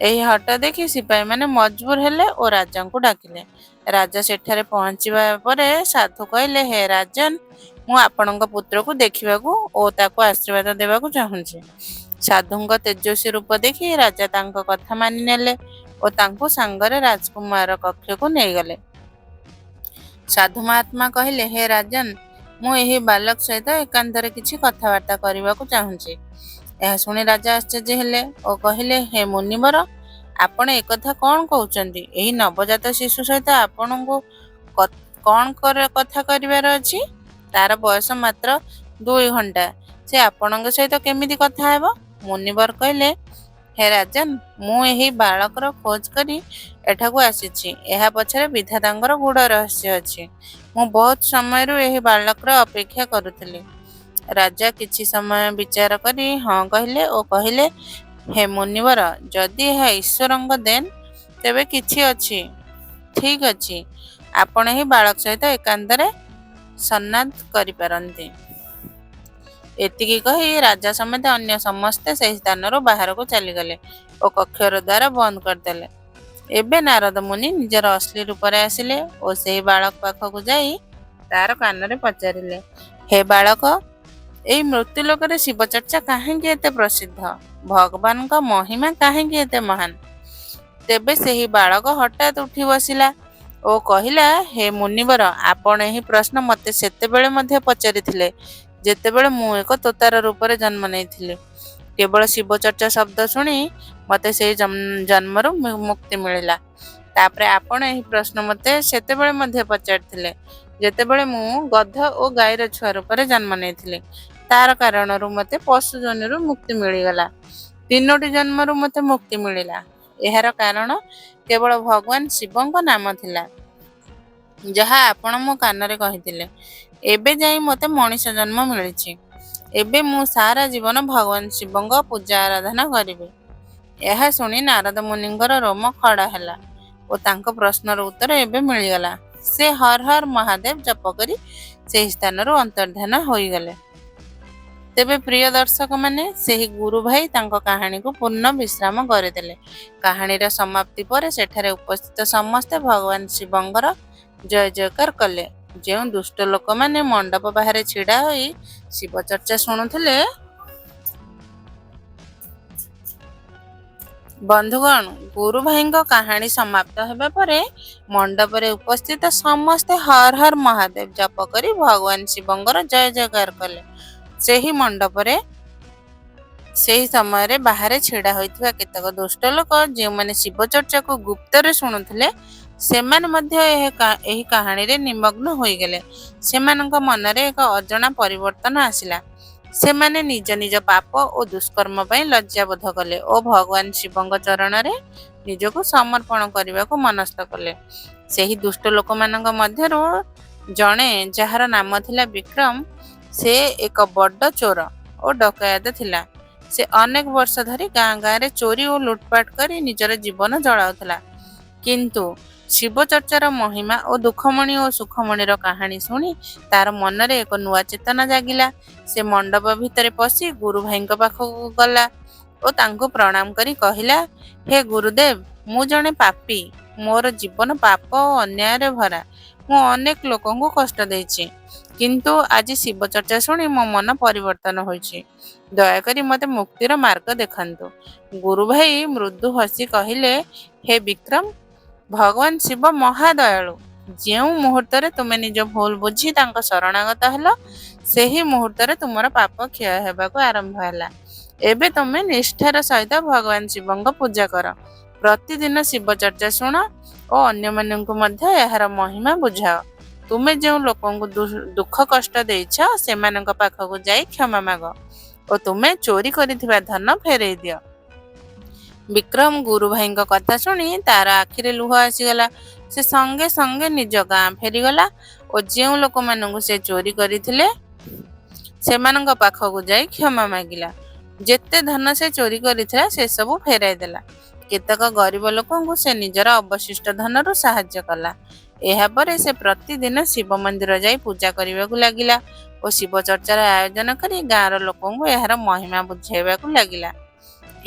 ଏହି ହଟ ଦେଖି ସିପାହୀମାନେ ମଜବୁର ହେଲେ ଓ ରାଜାଙ୍କୁ ଡାକିଲେ। ରାଜା ସେଠାରେ ପହଞ୍ଚିବା ପରେ ସାଧୁ କହିଲେ, ହେ ରାଜନ, ମୁଁ ଆପଣଙ୍କ ପୁତ୍ରକୁ ଦେଖିବାକୁ ଓ ତାକୁ ଆଶୀର୍ବାଦ ଦେବାକୁ ଚାହୁଁଛି। ସାଧୁଙ୍କ ତେଜସ୍ୱୀ ରୂପ ଦେଖି ରାଜା ତାଙ୍କ କଥା ମାନିନେଲେ ଓ ତାଙ୍କୁ ସାଙ୍ଗରେ ରାଜକୁମାର କକ୍ଷକୁ ନେଇଗଲେ। ସାଧୁ ମହାତ୍ମା କହିଲେ, ହେ ରାଜନ, ମୁଁ ଏହି ବାଲକ ସହିତ ଏକାନ୍ତରେ କିଛି କଥାବାର୍ତ୍ତା କରିବାକୁ ଚାହୁଁଛି। ଏହା ଶୁଣି ରାଜା ଆଶ୍ଚର୍ଯ୍ୟ ହେଲେ ଓ କହିଲେ, ହେ ମୁନିବର, ଆପଣ ଏକଥା କ'ଣ କହୁଛନ୍ତି? ଏହି ନବଜାତ ଶିଶୁ ସହିତ ଆପଣଙ୍କୁ କ'ଣ କଥା କରିବାର ଅଛି? ତାର ବୟସ ମାତ୍ର 2 ଘଣ୍ଟା। ସେ ଆପଣଙ୍କ ସହିତ କେମିତି କଥା ହେବ? ମୁନିବର କହିଲେ, ହେ ରାଜନ, ମୁଁ ଏହି ବାଳକର ଖୋଜ କରି ଏଠାକୁ ଆସିଛି। ଏହା ପଛରେ ବିଧାତାଙ୍କର ଗୂଢ଼ ରହସ୍ୟ ଅଛି। ମୁଁ ବହୁତ ସମୟରୁ ଏହି ବାଳକର ଅପେକ୍ଷା କରୁଥିଲି। ରାଜା କିଛି ସମୟ ବିଚାର କରି ହଁ କହିଲେ ଓ କହିଲେ, ହେ ମୁନିବର, ଯଦି ଏହା ଈଶ୍ୱରଙ୍କ ଦେନ ତେବେ କିଛି ଅଛି। ଠିକ୍ ଅଛି, ଆପଣ ଏହି ବାଳକ ସହିତ ଏକାନ୍ତରେ ସନ୍ନାଦ କରିପାରନ୍ତି। ଏତିକି କହି ରାଜା ସମେତ ଅନ୍ୟ ସମସ୍ତେ ସେହି ସ୍ଥାନରୁ ବାହାରକୁ ଚାଲିଗଲେ ଓ କକ୍ଷର ଦ୍ୱାର ବନ୍ଦ କରିଦେଲେ। ଏବେ ନାରଦ ମୁନି ନିଜର ଅଶ୍ଳୀ ରୂପରେ ଆସିଲେ ଓ ସେହି ବାଳକ ପାଖକୁ ଯାଇ ତାର କାନରେ ପଚାରିଲେ, ହେ ବାଳକ, ଏହି ମୃତ୍ୟୁଲୋକରେ ଶିବଚର୍ଚ୍ଚା କାହିଁକି ଏତେ ପ୍ରସିଦ୍ଧ? ଭଗବାନଙ୍କ ମହିମା କାହିଁକି ଏତେ ମହାନ? ତେବେ ସେହି ବାଳକ ହଠାତ୍ ଉଠି ବସିଲା ଓ କହିଲା, ହେ ମୁନିବର, ଆପଣ ଏହି ପ୍ରଶ୍ନ ମୋତେ ସେତେବେଳେ ମଧ୍ୟ ପଚାରିଥିଲେ ଯେତେବେଳେ ମୁଁ ଏକ ତୋତାର ରୂପରେ ଜନ୍ମ ନେଇଥିଲି। କେବଳ ଶିବଚର୍ଚ୍ଚା ଶବ୍ଦ ଶୁଣି ମୋତେ ସେହି ଜନ୍ମରୁ ମୁକ୍ତି ମିଳିଲା। ତାପରେ ଆପଣ ଏହି ପ୍ରଶ୍ନ ମୋତେ ସେତେବେଳେ ମଧ୍ୟ ପଚାରିଥିଲେ ଯେତେବେଳେ ମୁଁ ଗଧ ଓ ଗାଈର ଛୁଆ ରୂପରେ ଜନ୍ମ ନେଇଥିଲି। ତାର କାରଣରୁ ମୋତେ ପଶୁ ଜନ୍ମରୁ ମୁକ୍ତି ମିଳିଗଲା। 3ଟି ଜନ୍ମରୁ ମୋତେ ମୁକ୍ତି ମିଳିଲା। ଏହାର କାରଣ କେବଳ ଭଗବାନ ଶିବଙ୍କ ନାମ ଥିଲା, ଯାହା ଆପଣ ମୋ କାନରେ କହିଥିଲେ। ଏବେ ଯାଇ ମୋତେ ମଣିଷ ଜନ୍ମ ମିଳିଛି। ଏବେ ମୁଁ ସାରା ଜୀବନ ଭଗବାନ ଶିବଙ୍କ ପୂଜା ଆରାଧନା କରିବି। ଏହା ଶୁଣି ନାରଦ ମୁନିଙ୍କର ରୋମ ଖଡ଼ା ହେଲା ଓ ତାଙ୍କ ପ୍ରଶ୍ନର ଉତ୍ତର ଏବେ ମିଳିଗଲା। ସେ ହର ହର ମହାଦେବ ଜପ କରି ସେହି ସ୍ଥାନରୁ ଅନ୍ତର୍ଦ୍ଧାନ ହୋଇଗଲେ। ତେବେ ପ୍ରିୟ ଦର୍ଶକମାନେ, ସେହି ଗୁରୁ ଭାଇ ତାଙ୍କ କାହାଣୀକୁ ପୂର୍ଣ୍ଣ ବିଶ୍ରାମ କରିଦେଲେ। କାହାଣୀର ସମାପ୍ତି ପରେ ସେଠାରେ ଉପସ୍ଥିତ ସମସ୍ତେ ଭଗବାନ ଶିବଙ୍କର ଜୟ ଜୟକାର କଲେ। ଯେଉଁ ଦୁଷ୍ଟ ଲୋକମାନେ ମଣ୍ଡପ ବାହାରେ ଛିଡ଼ା ହୋଇ ଶିବଚର୍ଚ୍ଚା ଶୁଣୁଥିଲେ, ବନ୍ଧୁଗଣ, ଗୁରୁ ଭାଇଙ୍କ କାହାଣୀ ସମାପ୍ତ ହେବା ପରେ ମଣ୍ଡପରେ ଉପସ୍ଥିତ ସମସ୍ତେ ହର ହର ମହାଦେବ ଜପ କରି ଭଗବାନ ଶିବଙ୍କର ଜୟ ଜୟକାର କଲେ। ସେହି ମଣ୍ଡପରେ ସେହି ସମୟରେ ବାହାରେ ଛିଡ଼ା ହୋଇଥିବା କେତେକ ଦୁଷ୍ଟ ଲୋକ ଯେଉଁମାନେ ଶିବଚର୍ଚ୍ଚାକୁ ଗୁପ୍ତରେ ଶୁଣୁଥିଲେ, ସେମାନେ ମଧ୍ୟ ଏହି କାହାଣୀରେ ନିମଗ୍ନ ହୋଇଗଲେ। ସେମାନଙ୍କ ମନରେ ଏକ ଅଜଣା ପରିବର୍ତ୍ତନ ଆସିଲା। ସେମାନେ ନିଜ ନିଜ ପାପ ଓ ଦୁଷ୍କର୍ମ ପାଇଁ ଲଜ୍ଜାବୋଧ କଲେ ଓ ଭଗବାନ ଶିବଙ୍କ ଚରଣରେ ନିଜକୁ ସମର୍ପଣ କରିବାକୁ ମନସ୍ଥ କଲେ। ସେହି ଦୁଷ୍ଟ ଲୋକମାନଙ୍କ ମଧ୍ୟରୁ ଜଣେ, ଯାହାର ନାମ ଥିଲା ବିକ୍ରମ, ସେ ଏକ ବଡ଼ ଚୋର ଓ ଡକାୟତ ଥିଲା। ସେ ଅନେକ ବର୍ଷ ଧରି ଗାଁ ଗାଁରେ ଚୋରି ଓ ଲୁଟପାଟ କରି ନିଜର ଜୀବନ ଜଳାଉଥିଲା। କିନ୍ତୁ ଶିବଚର୍ଚ୍ଚାର ମହିମା ଓ ଦୁଃଖମଣି ଓ ସୁଖମଣିର କାହାଣୀ ଶୁଣି ତାର ମନରେ ଏକ ନୂଆ ଚେତନା ଜାଗିଲା। ସେ ମଣ୍ଡପ ଭିତରେ ପଶି ଗୁରୁ ଭାଇଙ୍କ ପାଖକୁ ଗଲା ଓ ତାଙ୍କୁ ପ୍ରଣାମ କରି କହିଲା, ହେ ଗୁରୁଦେବ, ମୁଁ ଜଣେ ପାପୀ। ମୋର ଜୀବନ ପାପ ଓ ଅନ୍ୟାୟରେ ଭରା। ମୁଁ ଅନେକ ଲୋକଙ୍କୁ କଷ୍ଟ ଦେଇଛି, କିନ୍ତୁ ଆଜି ଶିବଚର୍ଚ୍ଚା ଶୁଣି ମୋ ମନ ପରିବର୍ତ୍ତନ ହୋଇଛି। ଦୟାକରି ମୋତେ ମୁକ୍ତିର ମାର୍ଗ ଦେଖାନ୍ତୁ। ଗୁରୁ ଭାଇ ମୃଦୁ ହସି କହିଲେ, ହେ ବିକ୍ରମ, ଭଗବାନ ଶିବ ମହାଦୟାଳୁ। ଯେଉଁ ମୁହୂର୍ତ୍ତରେ ତୁମେ ନିଜ ଭୁଲ ବୁଝି ତାଙ୍କ ଶରଣାଗତ ହେଲ, ସେହି ମୁହୂର୍ତ୍ତରେ ତୁମର ପାପ କ୍ଷୟ ହେବାକୁ ଆରମ୍ଭ ହେଲା। ଏବେ ତୁମେ ନିଷ୍ଠାର ସହିତ ଭଗବାନ ଶିବଙ୍କ ପୂଜା କର। ପ୍ରତିଦିନ ଶିବ ଚର୍ଚ୍ଚା ଶୁଣ ଓ ଅନ୍ୟମାନଙ୍କୁ ମଧ୍ୟ ଏହାର ମହିମା ବୁଝାଅ। ତୁମେ ଯେଉଁ ଲୋକଙ୍କୁ ଦୁଃଖ କଷ୍ଟ ଦେଇଛ, ସେମାନଙ୍କ ପାଖକୁ ଯାଇ କ୍ଷମା ମାଗ ଓ ତୁମେ ଚୋରି କରିଥିବା ଧନ ଫେରେଇ ଦିଅ। ବିକ୍ରମ ଗୁରୁ ଭାଇଙ୍କ କଥା ଶୁଣି ତାର ଆଖିରେ ଲୁହ ଆସିଗଲା। ସେ ସଙ୍ଗେ ସଙ୍ଗେ ନିଜ ଗାଁ ଫେରିଗଲା ଓ ଯେଉଁ ଲୋକମାନଙ୍କୁ ସେ ଚୋରି କରିଥିଲେ ସେମାନଙ୍କ ପାଖକୁ ଯାଇ କ୍ଷମା ମାଗିଲା। ଯେତେ ଧନ ସେ ଚୋରି କରିଥିଲା ସେସବୁ ଫେରାଇ ଦେଲା। କେତେକ ଗରିବ ଲୋକଙ୍କୁ ସେ ନିଜର ଅବଶିଷ୍ଟ ଧନରୁ ସାହାଯ୍ୟ କଲା। ଏହାପରେ ସେ ପ୍ରତିଦିନ ଶିବ ମନ୍ଦିର ଯାଇ ପୂଜା କରିବାକୁ ଲାଗିଲା ଓ ଶିବ ଚର୍ଚ୍ଚାର ଆୟୋଜନ କରି ଗାଁର ଲୋକଙ୍କୁ ଏହାର ମହିମା ବୁଝାଇବାକୁ ଲାଗିଲା।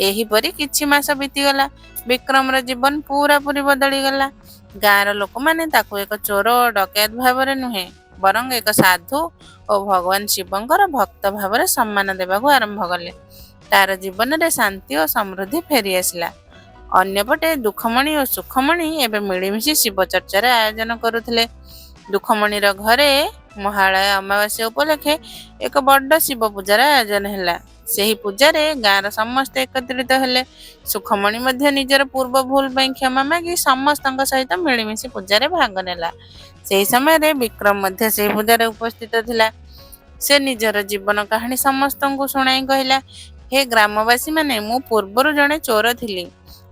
ଏହିପରି କିଛି ମାସ ବିତିଗଲା। ବିକ୍ରମର ଜୀବନ ପୁରାପୁରି ବଦଳିଗଲା। ଗାଁର ଲୋକମାନେ ତାକୁ ଏକ ଚୋର ଓ ଡକାୟତ ଭାବରେ ନୁହେଁ, ବରଂ ଏକ ସାଧୁ ଓ ଭଗବାନ ଶିବଙ୍କର ଭକ୍ତ ଭାବରେ ସମ୍ମାନ ଦେବାକୁ ଆରମ୍ଭ କଲେ। ତାର ଜୀବନରେ ଶାନ୍ତି ଓ ସମୃଦ୍ଧି ଫେରିଆସିଲା। ଅନ୍ୟପଟେ ଦୁଃଖମଣି ଓ ସୁଖମଣି ଏବେ ମିଳିମିଶି ଶିବ ଚର୍ଚ୍ଚାର ଆୟୋଜନ କରୁଥିଲେ। ଦୁଃଖମଣିର ଘରେ ମହାଳୟା ଅମାବାସ୍ୟା ଉପଲକ୍ଷେ ଏକ ବଡ଼ ଶିବ ପୂଜାର ଆୟୋଜନ ହେଲା। ସେହି ପୂଜାରେ ଗାଁର ସମସ୍ତେ ଏକତ୍ରିତ ହେଲେ। ସୁଖମଣି ମଧ୍ୟ ନିଜର ପୂର୍ବ ଭୁଲ ପାଇଁ କ୍ଷମା ମାଗି ସମସ୍ତଙ୍କ ସହିତ ମିଳିମିଶି ପୂଜାରେ ଭାଗ ନେଲା। ସେହି ସମୟରେ ବିକ୍ରମ ମଧ୍ୟ ସେହି ପୂଜାରେ ଉପସ୍ଥିତ ଥିଲା। ସେ ନିଜର ଜୀବନ କାହାଣୀ ସମସ୍ତଙ୍କୁ ଶୁଣାଇ କହିଲା, ହେ ଗ୍ରାମବାସୀମାନେ, ମୁଁ ପୂର୍ବରୁ ଜଣେ ଚୋର ଥିଲି,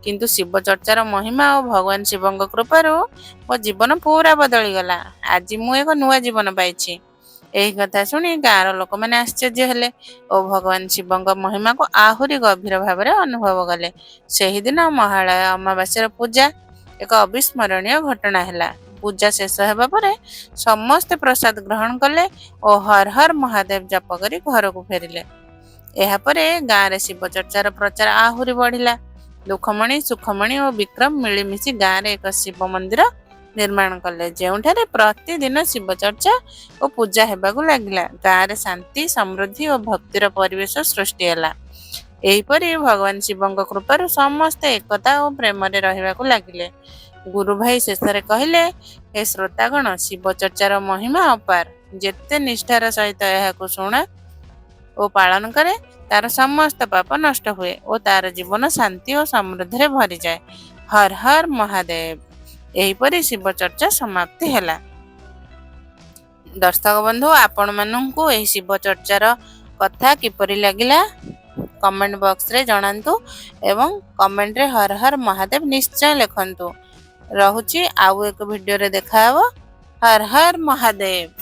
କିନ୍ତୁ ଶିବ ଚର୍ଚ୍ଚାର ମହିମା ଓ ଭଗବାନ ଶିବଙ୍କ କୃପାରୁ ମୋ ଜୀବନ ପୁରା ବଦଳିଗଲା। ଆଜି ମୁଁ ଏକ ନୂଆ ଜୀବନ ପାଇଛି। ଏହି କଥା ଶୁଣି ଗାଁର ଲୋକମାନେ ଆଶ୍ଚର୍ଯ୍ୟ ହେଲେ ଓ ଭଗବାନ ଶିବଙ୍କ ମହିମାକୁ ଆହୁରି ଗଭୀର ଭାବରେ ଅନୁଭବ କଲେ। ସେହିଦିନ ମହାଳୟା ଅମାବାସ୍ୟାର ପୂଜା ଏକ ଅବିସ୍ମରଣୀୟ ଘଟଣା ହେଲା। ପୂଜା ଶେଷ ହେବା ପରେ ସମସ୍ତେ ପ୍ରସାଦ ଗ୍ରହଣ କଲେ ଓ ହର ହର ମହାଦେବ ଜପ କରି ଘରକୁ ଫେରିଲେ। ଏହାପରେ ଗାଁରେ ଶିବ ଚର୍ଚ୍ଚାର ପ୍ରଚାର ଆହୁରି ବଢ଼ିଲା। ଦୁଃଖମଣି, ସୁଖମଣି ଓ ବିକ୍ରମ ମିଳିମିଶି ଗାଁରେ ଏକ ଶିବ ମନ୍ଦିର ନିର୍ମାଣ କଲେ, ଯେଉଁଠାରେ ପ୍ରତିଦିନ ଶିବ ଚର୍ଚ୍ଚା ଓ ପୂଜା ହେବାକୁ ଲାଗିଲା। ଗାଁରେ ଶାନ୍ତି, ସମୃଦ୍ଧି ଓ ଭକ୍ତିର ପରିବେଶ ସୃଷ୍ଟି ହେଲା। ଏହିପରି ଭଗବାନ ଶିବଙ୍କ କୃପାରୁ ସମସ୍ତେ ଏକତା ଓ ପ୍ରେମରେ ରହିବାକୁ ଲାଗିଲେ। ଗୁରୁ ଭାଇ ଶେଷରେ କହିଲେ, ହେ ଶ୍ରୋତାଗଣ, ଶିବ ଚର୍ଚ୍ଚାର ମହିମା ଅପାର। ଯେତେ ନିଷ୍ଠାର ସହିତ ଏହାକୁ ଶୁଣେ ଓ ପାଳନ କରେ, ତାର ସମସ୍ତ ପାପ ନଷ୍ଟ ହୁଏ ଓ ତାର ଜୀବନ ଶାନ୍ତି ଓ ସମୃଦ୍ଧିରେ ଭରିଯାଏ। ହର ହର ମହାଦେବ। ଏହିପରି ଶିବ ଚର୍ଚ୍ଚା ସମାପ୍ତି ହେଲା। ଦର୍ଶକ ବନ୍ଧୁ, ଆପଣମାନଙ୍କୁ ଏହି ଶିବ ଚର୍ଚ୍ଚାର କଥା କିପରି ଲାଗିଲା କମେଣ୍ଟ ବକ୍ସରେ ଜଣାନ୍ତୁ ଏବଂ କମେଣ୍ଟରେ ହର ହର ମହାଦେବ ନିଶ୍ଚୟ ଲେଖନ୍ତୁ। ରହୁଛି, ଆଉ ଏକ ଭିଡ଼ିଓରେ ଦେଖାହେବ। ହର ହର ମହାଦେବ।